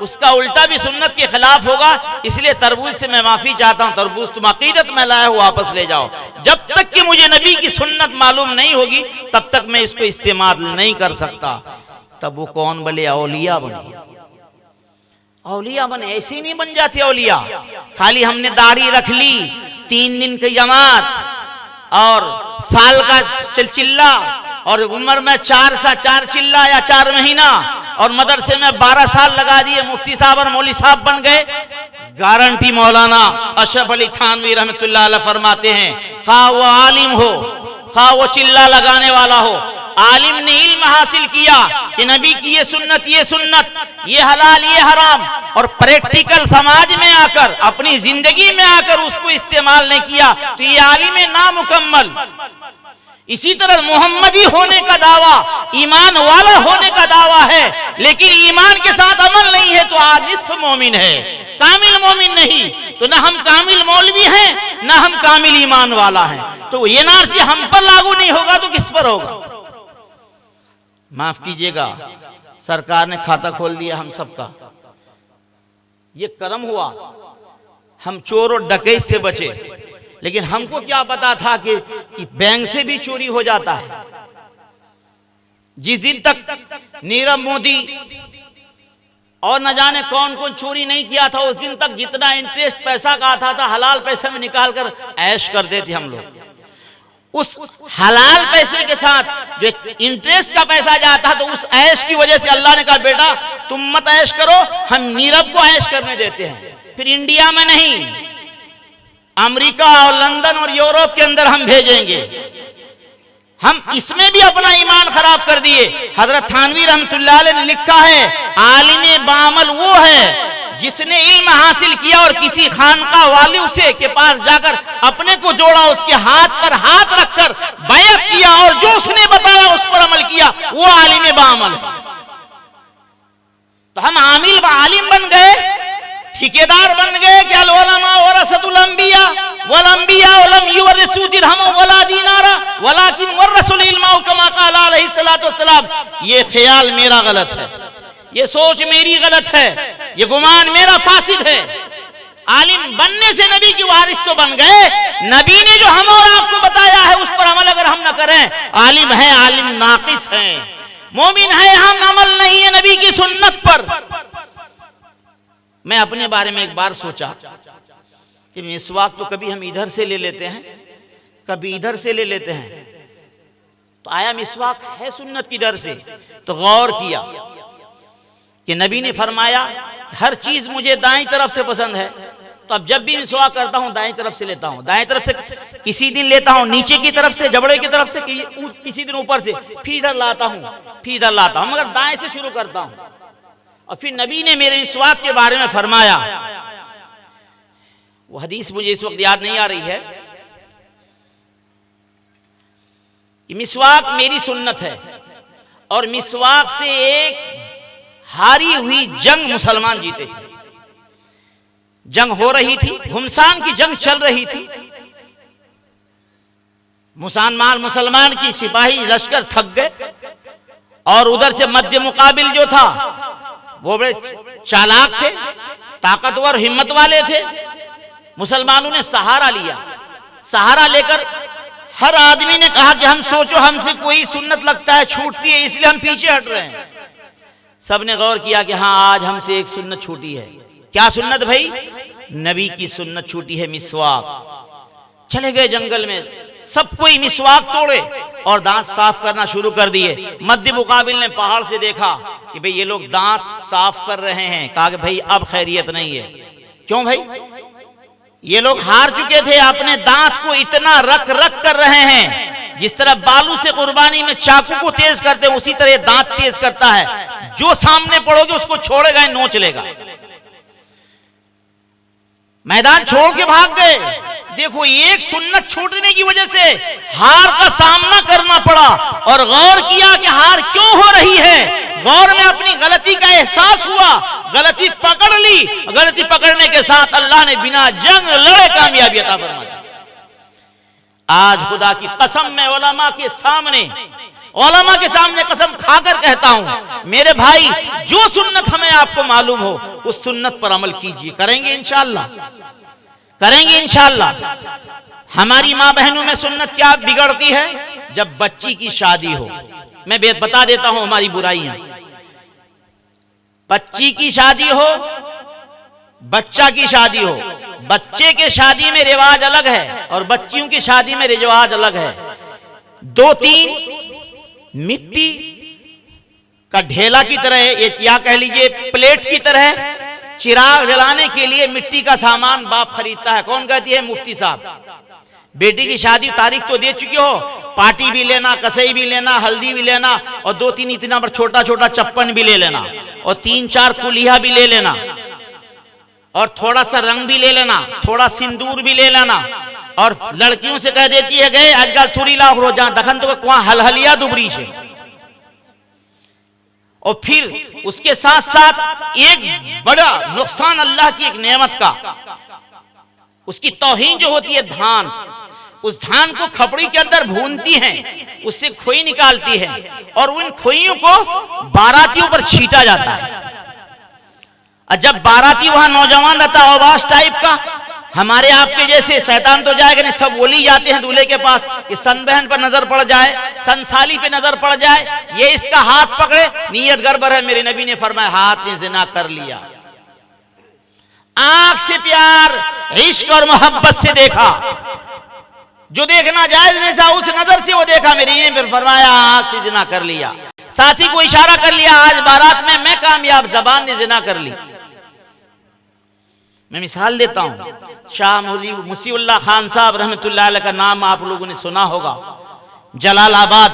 उसका उल्टा भी सुन्नत के खिलाफ होगा। इसलिए तरबूज से मैं माफी चाहता हूं, तरबूज तुम अकीदत में लाए हो, वापस ले जाओ। जब तक कि मुझे नबी की सुन्नत मालूम नहीं होगी तब तक मैं इसको इस्तेमाल नहीं कर सकता। तब वो कौन बने? औलिया बने। औलिया बने, ऐसे नहीं बन जाते औलिया। खाली हमने दाढ़ी रख ली, 3 दिन की जमात और साल का चिल्ला और उम्र में 4 चिल्ला या 4 महीना और मदरसे में 12 साल लगा दिए, मुफ्ती साहब और मौली साहब बन गए। गारंटी मौलाना अशरफ अली थानवी रहमतुल्लाह अलैह फरमाते हैं, खा वो आलिम हो, खा वो चिल्ला लगाने वाला हो, आलिम ने इल्म हासिल किया कि नबी की ये सुन्नत, ये हलाल, ये हराम, और प्रैक्टिकल समाज में आकर, अपनी जिंदगी में आकर उसको इस्तेमाल नहीं किया तो ये आलिम नामुकम्मल। इसी तरह मोहम्मदी होने का दावा, ईमान वाला होने का दावा है, लेकिन ईमान के साथ अमल नहीं है तो आज निस्फ मोमिन है, कामिल मोमिन नहीं। तो ना हम कामिल मौलवी हैं, ना हम कामिल ईमान वाला हैं। तो ये एनआरसी हम पर लागू नहीं होगा तो किस पर होगा? माफ कीजिएगा, सरकार ने खाता खोल दिया हम सबका, ये कदम हुआ, हम चोर और डकैत से बचे। लेकिन हमको क्या पता था कि बैंक से भी चोरी हो जाता है। जिस दिन तक नीरव मोदी और न जाने कौन कौन चोरी नहीं किया था, उस दिन तक जितना इंटरेस्ट पैसा का आता था हलाल पैसे में निकाल कर ऐश करते थे हम लोग। उस हलाल पैसे के साथ जो इंटरेस्ट का पैसा जाता तो उस ऐश की वजह से अल्लाह ने कहा बेटा तुम मत ऐश करो, हम नीरव को ऐश करने देते हैं। फिर इंडिया में नहीं, अमेरिका और लंदन और यूरोप के अंदर हम भेजेंगे। हम इसमें भी अपना ईमान खराब कर दिए। हजरत थानवी रहमतुल्लाह अलैह ने लिखा है, आलिम बामल वो है जिसने इल्म हासिल किया और किसी खानका वाली उसे के पास जाकर अपने को जोड़ा, उसके हाथ पर हाथ रखकर बैत किया और जो उसने बताया उस पर अमल किया, वो आलिम बामल है। तो हम आलिम बन गए, ठेकेदार बन गए कि अल उलमा वरसतुल अंबिया वल अंबिया लम युवरिसु दिरहम वला दीनारा वलाकिन वरसुल इल्मा कमा क़ाल अलैहि सलातु वस्सलाम। ये ख्याल मेरा गलत है, ये सोच मेरी गलत है, ये गुमान मेरा फासिद है। आलिम बनने से नबी की वारिस तो बन गए। नबी ने जो हम और आपको बताया है उस पर अमल अगर हम न करें, आलिम है, आलिम नाकिस है, मोमिन है, हम अमल नहीं है नबी की सुन्नत पर। मैं अपने बारे में एक बार सोचा कि मिसवाक तो कभी हम इधर से ले लेते हैं, कभी इधर से ले लेते हैं, तो आया मिसवाक है सुन्नत की दर से? तो गौर किया कि नबी ने फरमाया हर चीज मुझे दाईं तरफ से पसंद है, तो अब जब भी मिसवाक करता हूं दाईं तरफ से लेता हूं। दाईं तरफ से किसी दिन लेता हूं नीचे की तरफ से, जबड़े की तरफ से, किसी दिन ऊपर से, फिर इधर लाता हूं, फिर इधर लाता हूं, मगर दाएं से शुरू करता हूं। और फिर नबी ने मेरे मिसवाक के बारे में फरमाया, वो हदीस मुझे इस वक्त याद नहीं आ रही है, कि मिसवाक मेरी सुन्नत है और मिसवाक से एक हारी हुई जंग मुसलमान जीते थे। जंग हो रही थी, घुमसान की जंग चल रही थी, मुसलमान की सिपाही लश्कर थक गए और उधर से मध्य मुकाबिल जो था वो बड़े चालाक थे, ताकतवर, हिम्मत वाले थे। मुसलमानों ने सहारा लिया। सहारा लेकर हर आदमी ने कहा कि हम सोचो हमसे कोई सुन्नत लगता है छूटती है, इसलिए हम पीछे हट रहे हैं। सबने गौर किया कि हाँ आज हमसे एक सुन्नत छूटी है। क्या सुन्नत भाई? नबी की सुन्नत छूटी है, मिसवाक। चले गए जंगल में, सब कोई मिसवाक तोड़े और दांत साफ करना शुरू कर दिए। मध्य मुकाबिल ने पहाड़ से देखा कि भाई ये लोग दांत साफ कर रहे हैं। कहा कि भाई अब खैरियत नहीं है। क्यों भाई? ये लोग हार चुके थे, अपने दांत को इतना रख कर रहे हैं, जिस तरह बालू से कुर्बानी में चाकू को तेज करते हैं उसी तरह दांत तेज करता है। जो सामने पड़ोगे उसको छोड़ेगा, नोच लेगा। मैदान छोड़ के भाग गए। देखो एक सुन्नत छूटने की वजह से हार का सामना करना पड़ा और गौर किया कि हार क्यों हो रही है। गौर में अपनी गलती का एहसास हुआ, गलती पकड़ ली। गलती पकड़ने के साथ अल्लाह ने बिना जंग लड़े कामयाबी अता फरमा दी। आज खुदा की कसम मैं उलमा के सामने कसम खाकर कहता हूं, मेरे भाई जो सुन्नत हमें आपको मालूम हो उस सुन्नत पर अमल कीजिए। करेंगे इंशाअल्लाह, करेंगे इंशाअल्लाह। हमारी माँ बहनों में सुन्नत क्या बिगड़ती है? जब बच्ची की शादी हो। मैं बता देता हूं हमारी बुराइयां। बच्ची की शादी हो, बच्चा की शादी हो, बच्चे के शादी में रिवाज अलग है और बच्चियों की शादी में रिवाज अलग है। 2-3 मिट्टी का ढेला की तरह, ये या कह लीजिए प्लेट की तरह, चिराग जलाने के लिए मिट्टी का सामान बाप खरीदता है। कौन कहती है? मुफ्ती साहब। बेटी की शादी तारीख तो दे चुकी हो, पार्टी भी लेना, कसई भी लेना, हल्दी भी लेना और 2-3 इतना पर छोटा छोटा चप्पन भी ले लेना और 3-4 कुलिया भी ले लेना और थोड़ा सा रंग भी ले लेना, थोड़ा सिंदूर भी ले लेना। और लड़कियों से कह देती है गए आजकल थोड़ी लाख रोजा दखन तो वहां हलहलिया दुबरी से। और फिर उसके साथ साथ एक बड़ा नुकसान अल्लाह की एक नेमत का, उसकी तौहीन जो होती है धान, उस धान को खपड़ी के अंदर भूनती हैं, उससे खोई निकालती है और उन खोइयों को बारातियों पर छीटा जाता है। और जब बाराती वहां नौजवान रहता है औबाश टाइप का, हमारे आपके जैसे शैतान तो जाएगा नहीं, सब बोली जाते हैं दूल्हे के पास कि सन बहन पर नजर पड़ जाए, संसाली पे नजर पड़ जाए, ये इसका हाथ पकड़े, नीयत गड़बड़ है। मेरे नबी ने फरमाया हाथ ने जिना कर लिया। आंख से प्यार, इश्क और मोहब्बत से देखा, जो देखना जायज नहीं था उस नजर से वो देखा। मेरे ने फरमाया आंख से जिना कर लिया। साथी को इशारा कर लिया, आज बारात में मैं कामयाब, जबान ने जिना कर ली। मैं मिसाल देता हूं, शाह मुसीउल्लाह खान साहब रहमतुल्लाह अलैह का नाम आप लोगों ने सुना होगा। जलालाबाद,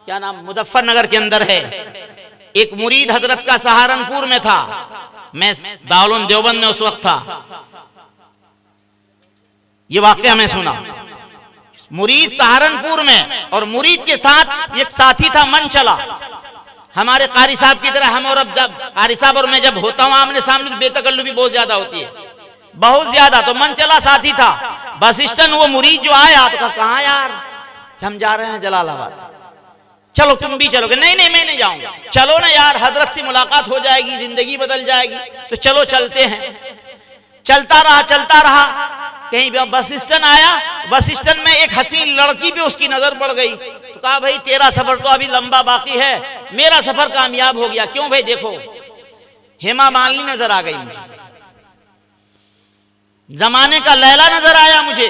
क्या नाम, मुजफ्फरनगर के अंदर है। एक मुरीद हजरत का सहारनपुर में था, मैं दारुल देवबंद में उस वक्त था। ये वाकया मैं सुना। मुरीद सहारनपुर में और मुरीद के साथ एक साथी था, मन चला। हमारे कारी साहब की तरह हम और अब जब कारी साहब और मैं जब होता हूं आमने सामने, बेतकल्लुफी बहुत ज्यादा होती है, बहुत ज्यादा। तो मन चला साथी था। बस स्टैंड वो मुरीद जो आया तो कहा यार हम जा रहे हैं जलालाबाद, चलो तुम भी चलोगे? नहीं नहीं मैं नहीं जाऊंगा। चलो ना यार, हजरत से मुलाकात हो जाएगी, जिंदगी बदल जाएगी। तो चलो चलते हैं। चलता रहा, कहीं बस स्टैंड आया। बस स्टैंड में एक हसीन लड़की पे उसकी नजर पड़ गई। तो कहा भाई तेरा सफर तो अभी लंबा बाकी है, मेरा सफर कामयाब हो गया। क्यों भाई? देखो हेमा मालिनी नजर आ गई मुझे, जमाने का लैला नजर आया मुझे,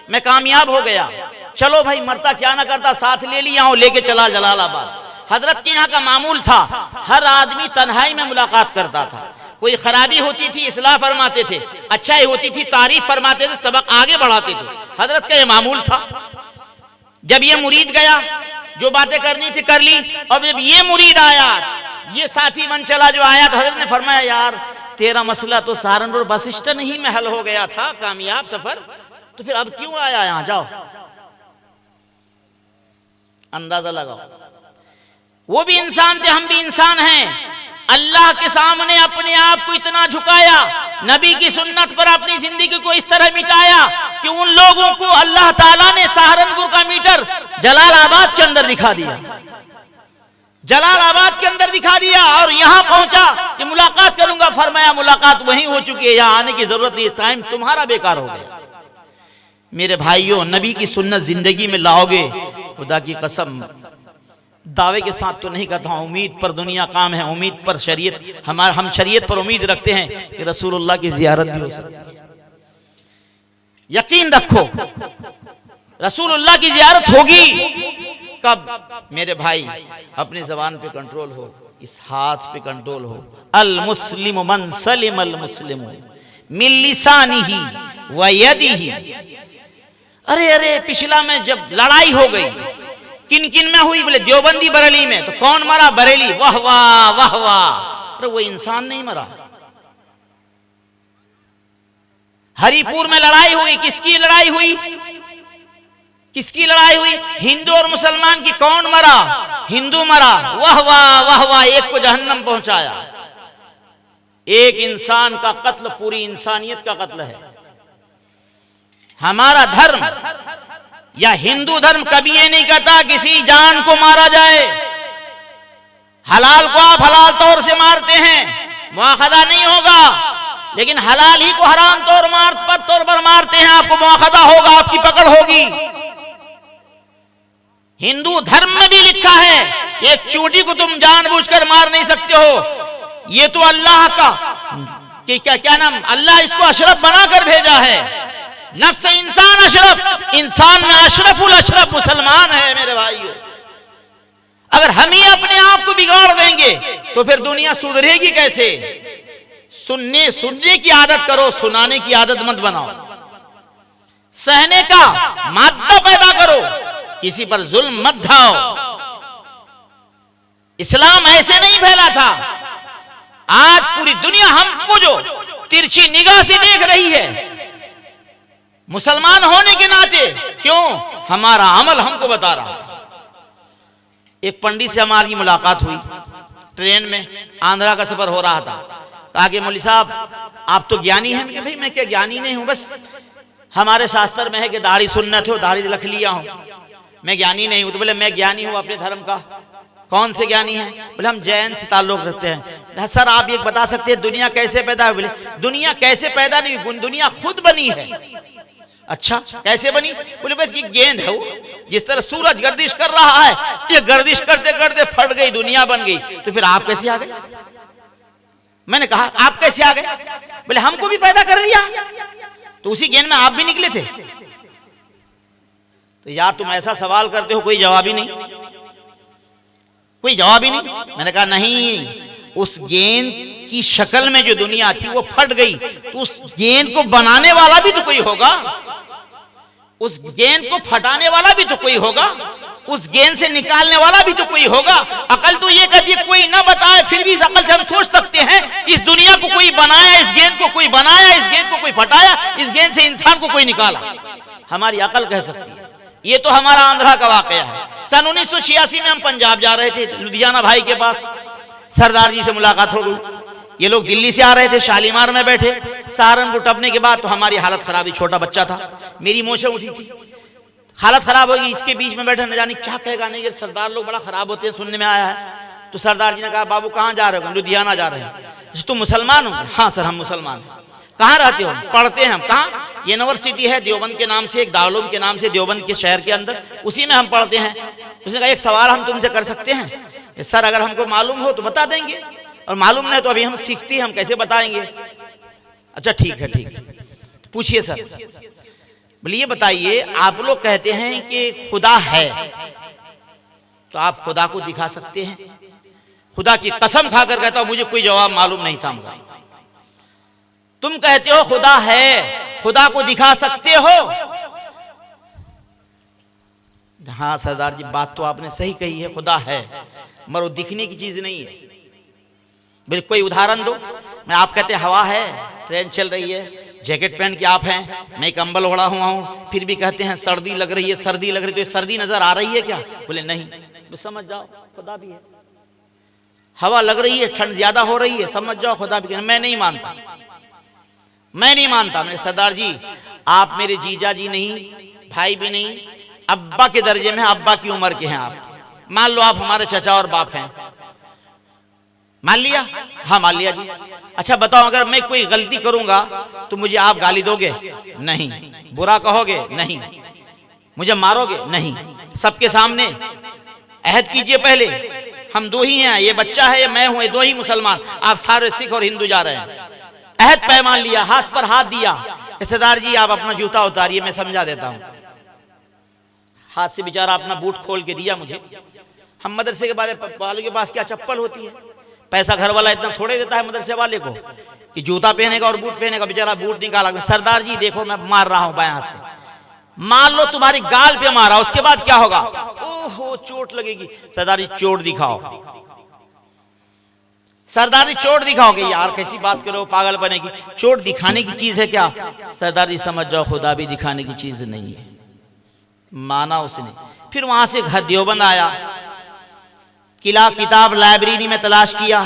मैं कामयाब हो गया। चलो भाई, मरता क्या ना करता, साथ ले लिया हूं, लेके चला जलालाबाद। हजरत के यहाँ का मामूल था, हर आदमी तन्हाई में मुलाकात करता था। कोई खराबी होती थी इस्लाह फरमाते थे, अच्छाई होती थी तारीफ फरमाते थे, सबक आगे बढ़ाते थे। हजरत का ये मामूल था। जब ये मुरीद गया, जो बातें करनी थी कर ली। और जब ये मुरीद आया, ये साथी मन चला जो आया, तो हजरत ने फरमाया यार तेरा मसला तो सहारनपुर बस स्टैंड ही में हल हो गया था, कामयाब सफर, तो फिर अब क्यों आया यहां? जाओ अंदाजा लगाओ। वो भी इंसान थे, हम भी इंसान हैं। अल्लाह के सामने अपने आप को इतना झुकाया, नबी की सुन्नत पर अपनी जिंदगी को इस तरह मिटाया कि उन लोगों को अल्लाह ताला ने सहारनपुर का मीटर जलालाबाद के अंदर दिखा दिया, जलालाबाद के अंदर दिखा दिया। और यहां पहुंचा कि मुलाकात करूंगा, फरमाया मुलाकात वहीं हो चुकी है, यहां आने की जरूरत नहीं, टाइम तुम्हारा बेकार हो गया। मेरे भाइयों, नबी की सुन्नत जिंदगी में लाओगे, खुदा की कसम दावे के साथ तो नहीं कहता हूं, उम्मीद पर दुनिया काम है, उम्मीद पर शरीयत, हम शरीयत पर उम्मीद रखते हैं कि रसूलुल्लाह की जियारत भी हो सकती है। यकीन रखो रसूलुल्लाह की जियारत होगी। कब? मेरे भाई, अपनी जबान पे कंट्रोल हो, इस हाथ पे कंट्रोल हो। अल मुस्लिम मन सलिम अल मुस्लिम मिन लिसानिही व यदिही। अरे पिछला में जब लड़ाई हो गई, किन किन में हुई? बोले देवबंदी बरेली में। तो कौन मरा? बरेली। वाह वाह वाह वाह। अरे वो इंसान नहीं मरा, हरिपुर में लड़ाई हुई, किसकी लड़ाई हुई? किसकी लड़ाई हुई? हिंदू और मुसलमान की। कौन मरा? हिंदू मरा। वाह वाह वाह वाह, एक को जहन्नम पहुंचाया। एक इंसान का कत्ल पूरी इंसानियत का कत्ल है। हमारा धर्म या हिंदू धर्म कभी ये नहीं कहता किसी जान को मारा जाए। हलाल को आप हलाल तौर से मारते हैं, मुआखदा नहीं होगा, लेकिन हलाल ही को हराम तौर पर मारते हैं, आपको मुआखदा होगा, आपकी पकड़ होगी। हिंदू धर्म में भी लिखा है एक चूंटी को तुम जानबूझकर मार नहीं सकते हो। ये तो अल्लाह का क्या नाम, अल्लाह इसको अशरफ बनाकर भेजा है। नफ्स इंसान अशरफ, इंसान में अशरफुल अशरफ मुसलमान है मेरे भाइयों। अगर हम ही अपने आप को बिगाड़ देंगे तो फिर दुनिया सुधरेगी कैसे? सुनने की आदत करो, सुनाने की आदत मत बनाओ। सहने का मादा पैदा करो, किसी पर जुल्म मत ढाओ। इस्लाम ऐसे नहीं फैला था। आज पूरी दुनिया हमको जो तिरछी निगाह से देख रही है, मुसलमान होने के नाते, क्यों? हमारा अमल हमको बता रहा है। एक पंडित से हमारी मुलाकात हुई ट्रेन में, आंध्रा का सफर हो रहा था। कहा कि मौलवी साहब आप तो ज्ञानी हैं। मैं भाई मैं क्या ज्ञानी नहीं हूं, बस हमारे शास्त्र में है कि दाढ़ी सुन्नत हो, दाढ़ी रख लिया हूं, मैं ज्ञानी नहीं हूं। तो बोले मैं ज्ञानी हूं अपने धर्म का। कौन से ज्ञानी हैं? बोले हम जैन से ताल्लुक रखते हैं। सर आप ये बता सकते हैं दुनिया कैसे पैदा हुई? बोले दुनिया कैसे पैदा नहीं हुई, दुनिया खुद बनी है। अच्छा कैसे बनी? बोले बस ये गेंद है, वो जिस तरह सूरज गर्दिश कर रहा है, ये गर्दिश करते करते फट गई, दुनिया बन गई। तो फिर आप कैसे आ गए? मैंने कहा आप कैसे आ गए? बोले हमको भी पैदा कर दिया। तो उसी गेंद में आप भी निकले थे। तो यार तुम ऐसा सवाल करते हो, कोई जवाब ही नहीं, कोई जवाब ही नहीं। मैंने कहा नहीं, उस गेंद की शक्ल में जो दुनिया थी वो फट गई, तो उस गेंद को बनाने वाला भी तो कोई होगा, उस गेंद को फटाने वाला भी तो कोई होगा, उस गेंद से निकालने वाला भी तो कोई होगा। अकल तो ये कहती है कोई ना बताए, फिर भी इस अकल से हम सोच सकते हैं इस दुनिया को कोई बनाया, इस गेंद को कोई बनाया, इस गेंद को कोई फटाया, इस गेंद से इंसान को कोई निकाला। हमारी अकल कह सकती है। ये तो हमारा आंध्रा का वाकया है। सन 1986 में हम पंजाब जा रहे थे, लुधियाना भाई के पास सरदार जी से मुलाकात हो गई। ये लोग दिल्ली से आ रहे थे, शालीमार में बैठे। सहारनपुर टपने के बाद तो हमारी हालत खराब हुई। छोटा बच्चा था, मेरी मोछें उठी थी, हालत खराब होगी। इसके बीच में बैठे, न जाने क्या कहेगा। नहीं, ये सरदार लोग बड़ा खराब होते हैं, सुनने में आया है। तो सरदार जी ने कहा बाबू कहाँ जा रहे हो? लुधियाना जा रहे हैं। तुम मुसलमान हो? हाँ सर हम मुसलमान हैं। कहाँ रहते हो? पढ़ते हैं हम। कहाँ? यूनिवर्सिटी है देवबंद के नाम से, एक दारुल उलूम के नाम से देवबंद के शहर के अंदर, उसी में हम पढ़ते हैं। उसने कहा एक सवाल हम तुमसे कर सकते हैं? सर अगर हमको मालूम हो तो बता देंगे, और मालूम नहीं तो अभी हम सीखते हैं, हम कैसे बताएंगे। अच्छा ठीक है, ठीक है, पूछिए सर। बोले ये बताइए, आप लोग कहते हैं कि खुदा है, तो आप खुदा को दिखा सकते हैं? खुदा की कसम खाकर कहता हूं मुझे कोई जवाब मालूम नहीं था। मगर तुम कहते हो खुदा है, खुदा को दिखा सकते हो? हाँ सरदार जी बात तो आपने सही कही है, खुदा है, मगर वो दिखने की चीज नहीं है। बिल्कुल कोई उदाहरण दो। मैं आप कहते हवा है, ट्रेन चल रही है, जैकेट पहन के आप हैं, मैं कंबल ओढ़ा हुआ हूं, फिर भी कहते हैं सर्दी लग रही है, सर्दी लग रही है, तो ये सर्दी नजर आ रही है क्या? बोले नहीं। बस समझ जाओ खुदा भी है। हवा लग रही है, ठंड ज्यादा हो रही है, समझ जाओ खुदा भी है। मैं नहीं मानता, मैं नहीं मानता। मैंने सरदार जी आप मेरे जीजा जी नहीं, भाई भी नहीं, अब्बा के दर्जे में, अब्बा की उम्र के हैं आप। मान लो आप हमारे चचा और बाप हैं, मान लिया? हाँ मान लिया जी। अच्छा बताओ अगर मैं कोई गलती करूंगा तो मुझे आप गाली दोगे? नहीं। बुरा कहोगे? नहीं। मुझे मारोगे? नहीं। सबके सामने अहद कीजिए पहले, हम दो ही हैं, ये बच्चा है, ये मैं हूं, ये दो ही मुसलमान, आप सारे सिख और हिंदू जा रहे हैं। अहद पैमान लिया, हाथ पर हाथ दिया। सरदार जी आप अपना जूता उतारिए, मैं समझा देता हूं। हाथ से बेचारा अपना बूट खोल के दिया मुझे। हम मदरसे के वाले के पास क्या चप्पल होती है, पैसा घर वाला इतना थोड़े देता है मदरसे वाले को कि जूता पहनेगा और बूट पहनेगा। बेचारा बूट निकाला। सरदार जी देखो मैं मार रहा हूं बाएं हाथ से, मान लो तुम्हारी गाल पे मारा, उसके बाद क्या होगा? ओहो चोट लगेगी। सरदार जी चोट दिखाओ। सरदारी चोट दिखाओगे, यार कैसी बात करो पागल बने की, चोट दिखाने की चीज है क्या? सरदारी समझ जाओ खुदा भी दिखाने की चीज नहीं है। माना उसने। फिर वहां से घर देवबंद आया, किताब लाइब्रेरी में तलाश किया,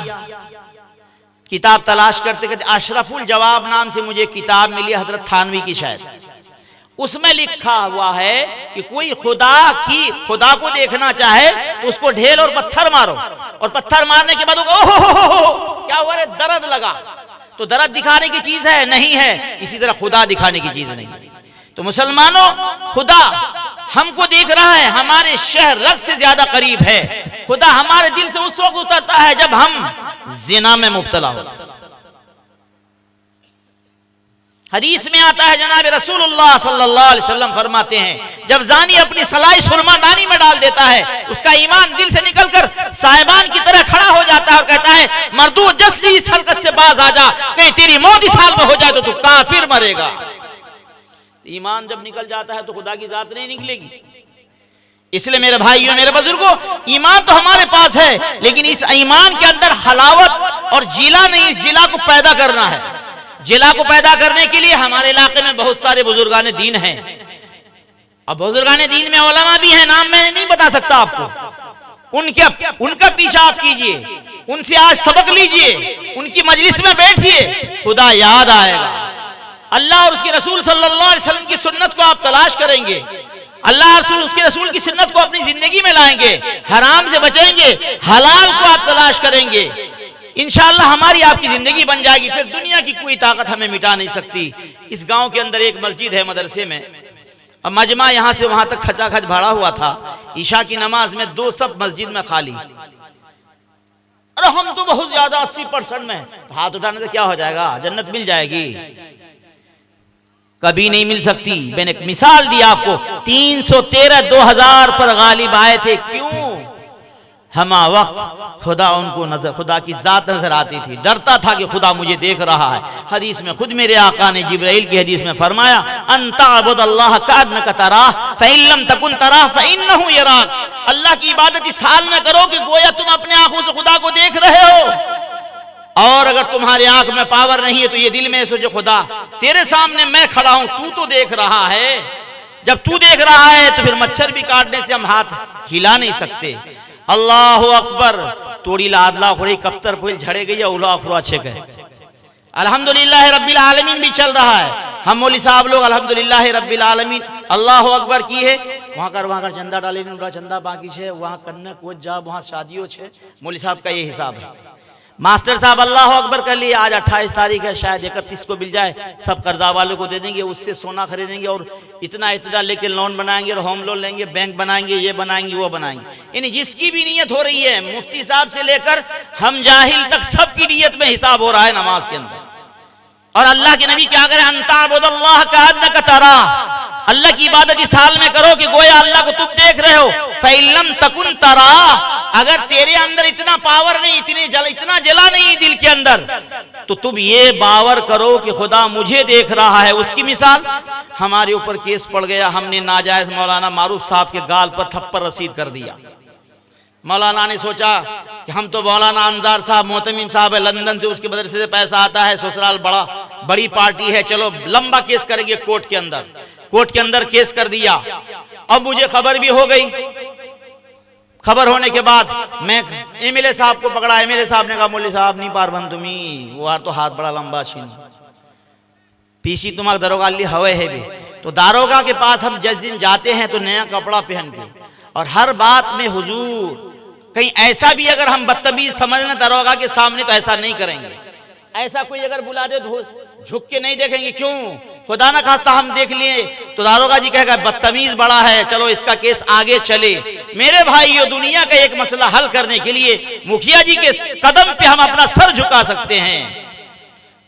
किताब तलाश करते करते अशरफुल जवाब नाम से मुझे किताब मिली, हजरत थानवी की शायद। उसमें लिखा हुआ है कि कोई खुदा को देखना चाहे तो उसको ढेल और पत्थर मारो, और पत्थर मारने के बाद क्या हुआ रे, दर्द लगा। तो दर्द दिखाने की चीज है? नहीं है। इसी तरह खुदा दिखाने की चीज नहीं है। तो मुसलमानों, खुदा हमको देख रहा है, हमारे शहर रग से ज्यादा करीब है। खुदा हमारे दिल से उस वक्त उतरता है जब हम जिना में मुब्तला होते हैं। हदीस में आता है, जनाब रसूलुल्लाह सल्लल्लाहु अलैहि वसल्लम फरमाते हैं, जब जानी अपनी सलाई सुरमा दानी में डाल देता है, उसका ईमान दिल से निकलकर साहिबान की तरह खड़ा हो जाता है और कहता है, मर्दूद जल्दी इस हरकत से बाज आ जा, कहीं तेरी मौत इस हाल में हो जाए तो तू काफिर मरेगा। ईमान जब निकल जाता है तो खुदा की जात नहीं निकलेगी। इसलिए मेरे भाइयों, मेरे बुजुर्गों, ईमान तो हमारे पास है, लेकिन इस ईमान के अंदर हलावत और जिला नहीं, इस जिला को पैदा करना है। जिला को पैदा करने के लिए हमारे इलाके में बहुत सारे बुजुर्गान दीन हैं, और बुजुर्गान दीन में उलमा भी हैं, नाम मैं नहीं बता सकता आपको। उनका पीछा आप कीजिए, उनसे आज सबक लीजिए, उनकी मजलिस में बैठिए, खुदा याद आएगा। अल्लाह और उसके रसूल सल्लल्लाहु अलैहि वसल्लम की सुन्नत को आप तलाश करेंगे, अल्लाह और उसके रसूल की सुन्नत को अपनी जिंदगी में लाएंगे, हराम से बचेंगे, हलाल को आप तलाश करेंगे, इंशाअल्लाह हमारी आपकी जिंदगी बन जाएगी। फिर दुनिया की कोई ताकत हमें मिटा नहीं सकती। इस गांव के अंदर एक मस्जिद है, मदरसे में, और मजमा यहां से वहां तक खचाखच भरा हुआ था। ईशा की नमाज में 2 सब मस्जिद में खाली। अरे हम तो बहुत ज्यादा 80% में, तो हाथ उठाने से क्या हो जाएगा, जन्नत मिल जाएगी? कभी नहीं मिल सकती। मैंने एक मिसाल दी आपको, 313 2000 पर गालिब आए थे। क्यों? हमा वक्त खुदा उनको नजर, खुदा की जात नजर आती थी। डरता था कि खुदा मुझे देख रहा है। हदीस में खुद मेरे आका ने जिब्राइल की हदीस में फरमाया, अंता अबुदल्लाह कान्नका तराह फ़इन लम तकुन तराह फ़इन्नहु यराक। अल्लाह की इबादत इस हाल में करो कि गोया तुम अपने आंखों से खुदा को देख रहे हो, और अगर तुम्हारे आंख में पावर नहीं है तो ये दिल में सोचो, खुदा तेरे सामने मैं खड़ा हूं, तू तो देख रहा है। जब तू देख रहा है तो फिर मच्छर भी काटने से हम हाथ हिला नहीं सकते। अल्लाह अकबर। तोड़ी लादला खुड़ी कप्तर पुल झड़े गई, उला अखरा छे गए। अल्हम्दुलिल्लाह रब्बिल आलमीन भी चल रहा है। हम मौली साहब लोग अल्हम्दुलिल्लाह रब्बिल आलमीन अल्लाह अकबर की है। वहाँ कर चंदा डाले, चंदा बाकी है, वहाँ कन्या कोच जा, वहाँ शादियों छे। मौली साहब का ये हिसाब है। मास्टर साहब अल्लाह अकबर कर लिए, आज 28 तारीख है, शायद 31 को मिल जाए, सब कर्जा वालों को दे देंगे, उससे सोना खरीदेंगे और इतना लेके लोन बनाएंगे और होम लोन लेंगे, बैंक बनाएंगे, ये बनाएंगे, वो बनाएंगे। यानी जिसकी भी नीयत हो रही है, मुफ्ती साहब से लेकर हम जाहिल तक, सबकी नीयत में हिसाब हो रहा है नमाज के अंदर। और अल्लाह के नबी क्या करें, अंताबुदल्लाह कान्नका तराह, अल्लाह की इबादत इस हाल में करो कि गोया अल्लाह को तुम देख रहे हो। फ़इल्लम तकुन तराह, अगर तेरे अंदर इतना पावर नहीं, इतना जला नहीं दिल के अंदर, तो तुम ये बावर करो कि खुदा मुझे देख रहा है। उसकी मिसाल, हमारे ऊपर केस पड़ गया, हमने नाजायज मौलाना मारूफ साहब के गाल पर थप्पड़ रसीद कर दिया। मौलाना ने सोचा कि हम तो मौलाना अंजार साहब मोहतमिम साहब है, लंदन से उसके मदरसे से पैसा आता है, ससुराल बड़ी पार्टी है, चलो लंबा केस करेंगे कोर्ट के अंदर। कोर्ट के अंदर केस कर दिया। अब मुझे खबर भी हो गई। खबर होने के बाद मैं एमएलए साहब को पकड़ा। एमएलए साहब ने कहा, मौली साहब नहीं पारबन तुम्हें, वो तो हाथ बड़ा लंबा छीन पीसी तुम्हारा दारोगा ली हवे है भी। तो दारोगा के पास हम जिस दिन जाते हैं तो नया कपड़ा पहन के, और हर बात में हुजूर, कहीं ऐसा भी अगर हम बदतमीज समझ लें दारोगा के सामने, तो ऐसा नहीं करेंगे। ऐसा कोई अगर बुला दे तो झुक के नहीं देखेंगे। क्यों? खुदा ना खास्ता हम देख लिए तो दारोगा जी कहेगा बदतमीज बड़ा है, चलो इसका केस आगे चले। मेरे भाइयों, दुनिया का एक मसला हल करने के लिए मुखिया जी के कदम पे हम अपना सर झुका सकते हैं।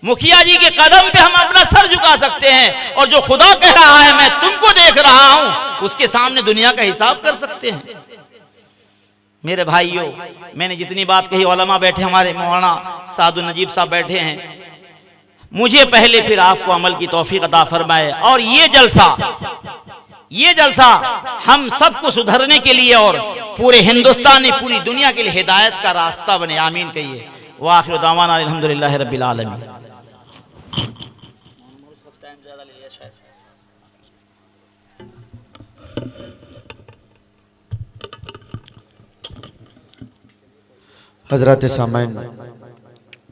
मुखिया जी के कदम पे हम अपना सर झुका सकते हैं, और जो खुदा कह रहा है मैं तुमको देख रहा हूं, उसके सामने दुनिया का हिसाब कर सकते हैं। मेरे भाइयों, मैंने जितनी बात कही, उलमा बैठे, हमारे मौलाना सादुल नजीब साहब बैठे हैं, मुझे पहले फिर आपको अमल की तौफीक अता फरमाए। और ये जलसा हम सबको सुधरने के लिए और पूरे हिंदुस्तान, पूरी दुनिया के लिए हिदायत का रास्ता बने। आमीन कहिए। व आखिर दावाना अल्हम्दुलिल्लाहि रब्बिल आलमीन।
हज़रत सामईन,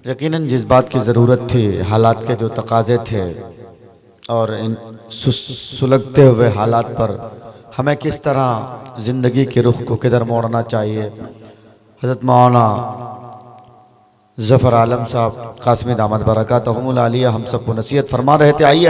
यकीनन जिस बात की ज़रूरत थी, हालात के जो तकाज़े थे और इन सुलगते हुए हालात पर हमें किस तरह ज़िंदगी के रुख को किधर मोड़ना चाहिए, हज़रत मौलाना ज़फ़र आलम साहब कासमी दामद बरकातहुमुल आलिया हम सबको नसीहत फरमा रहे थे। आइए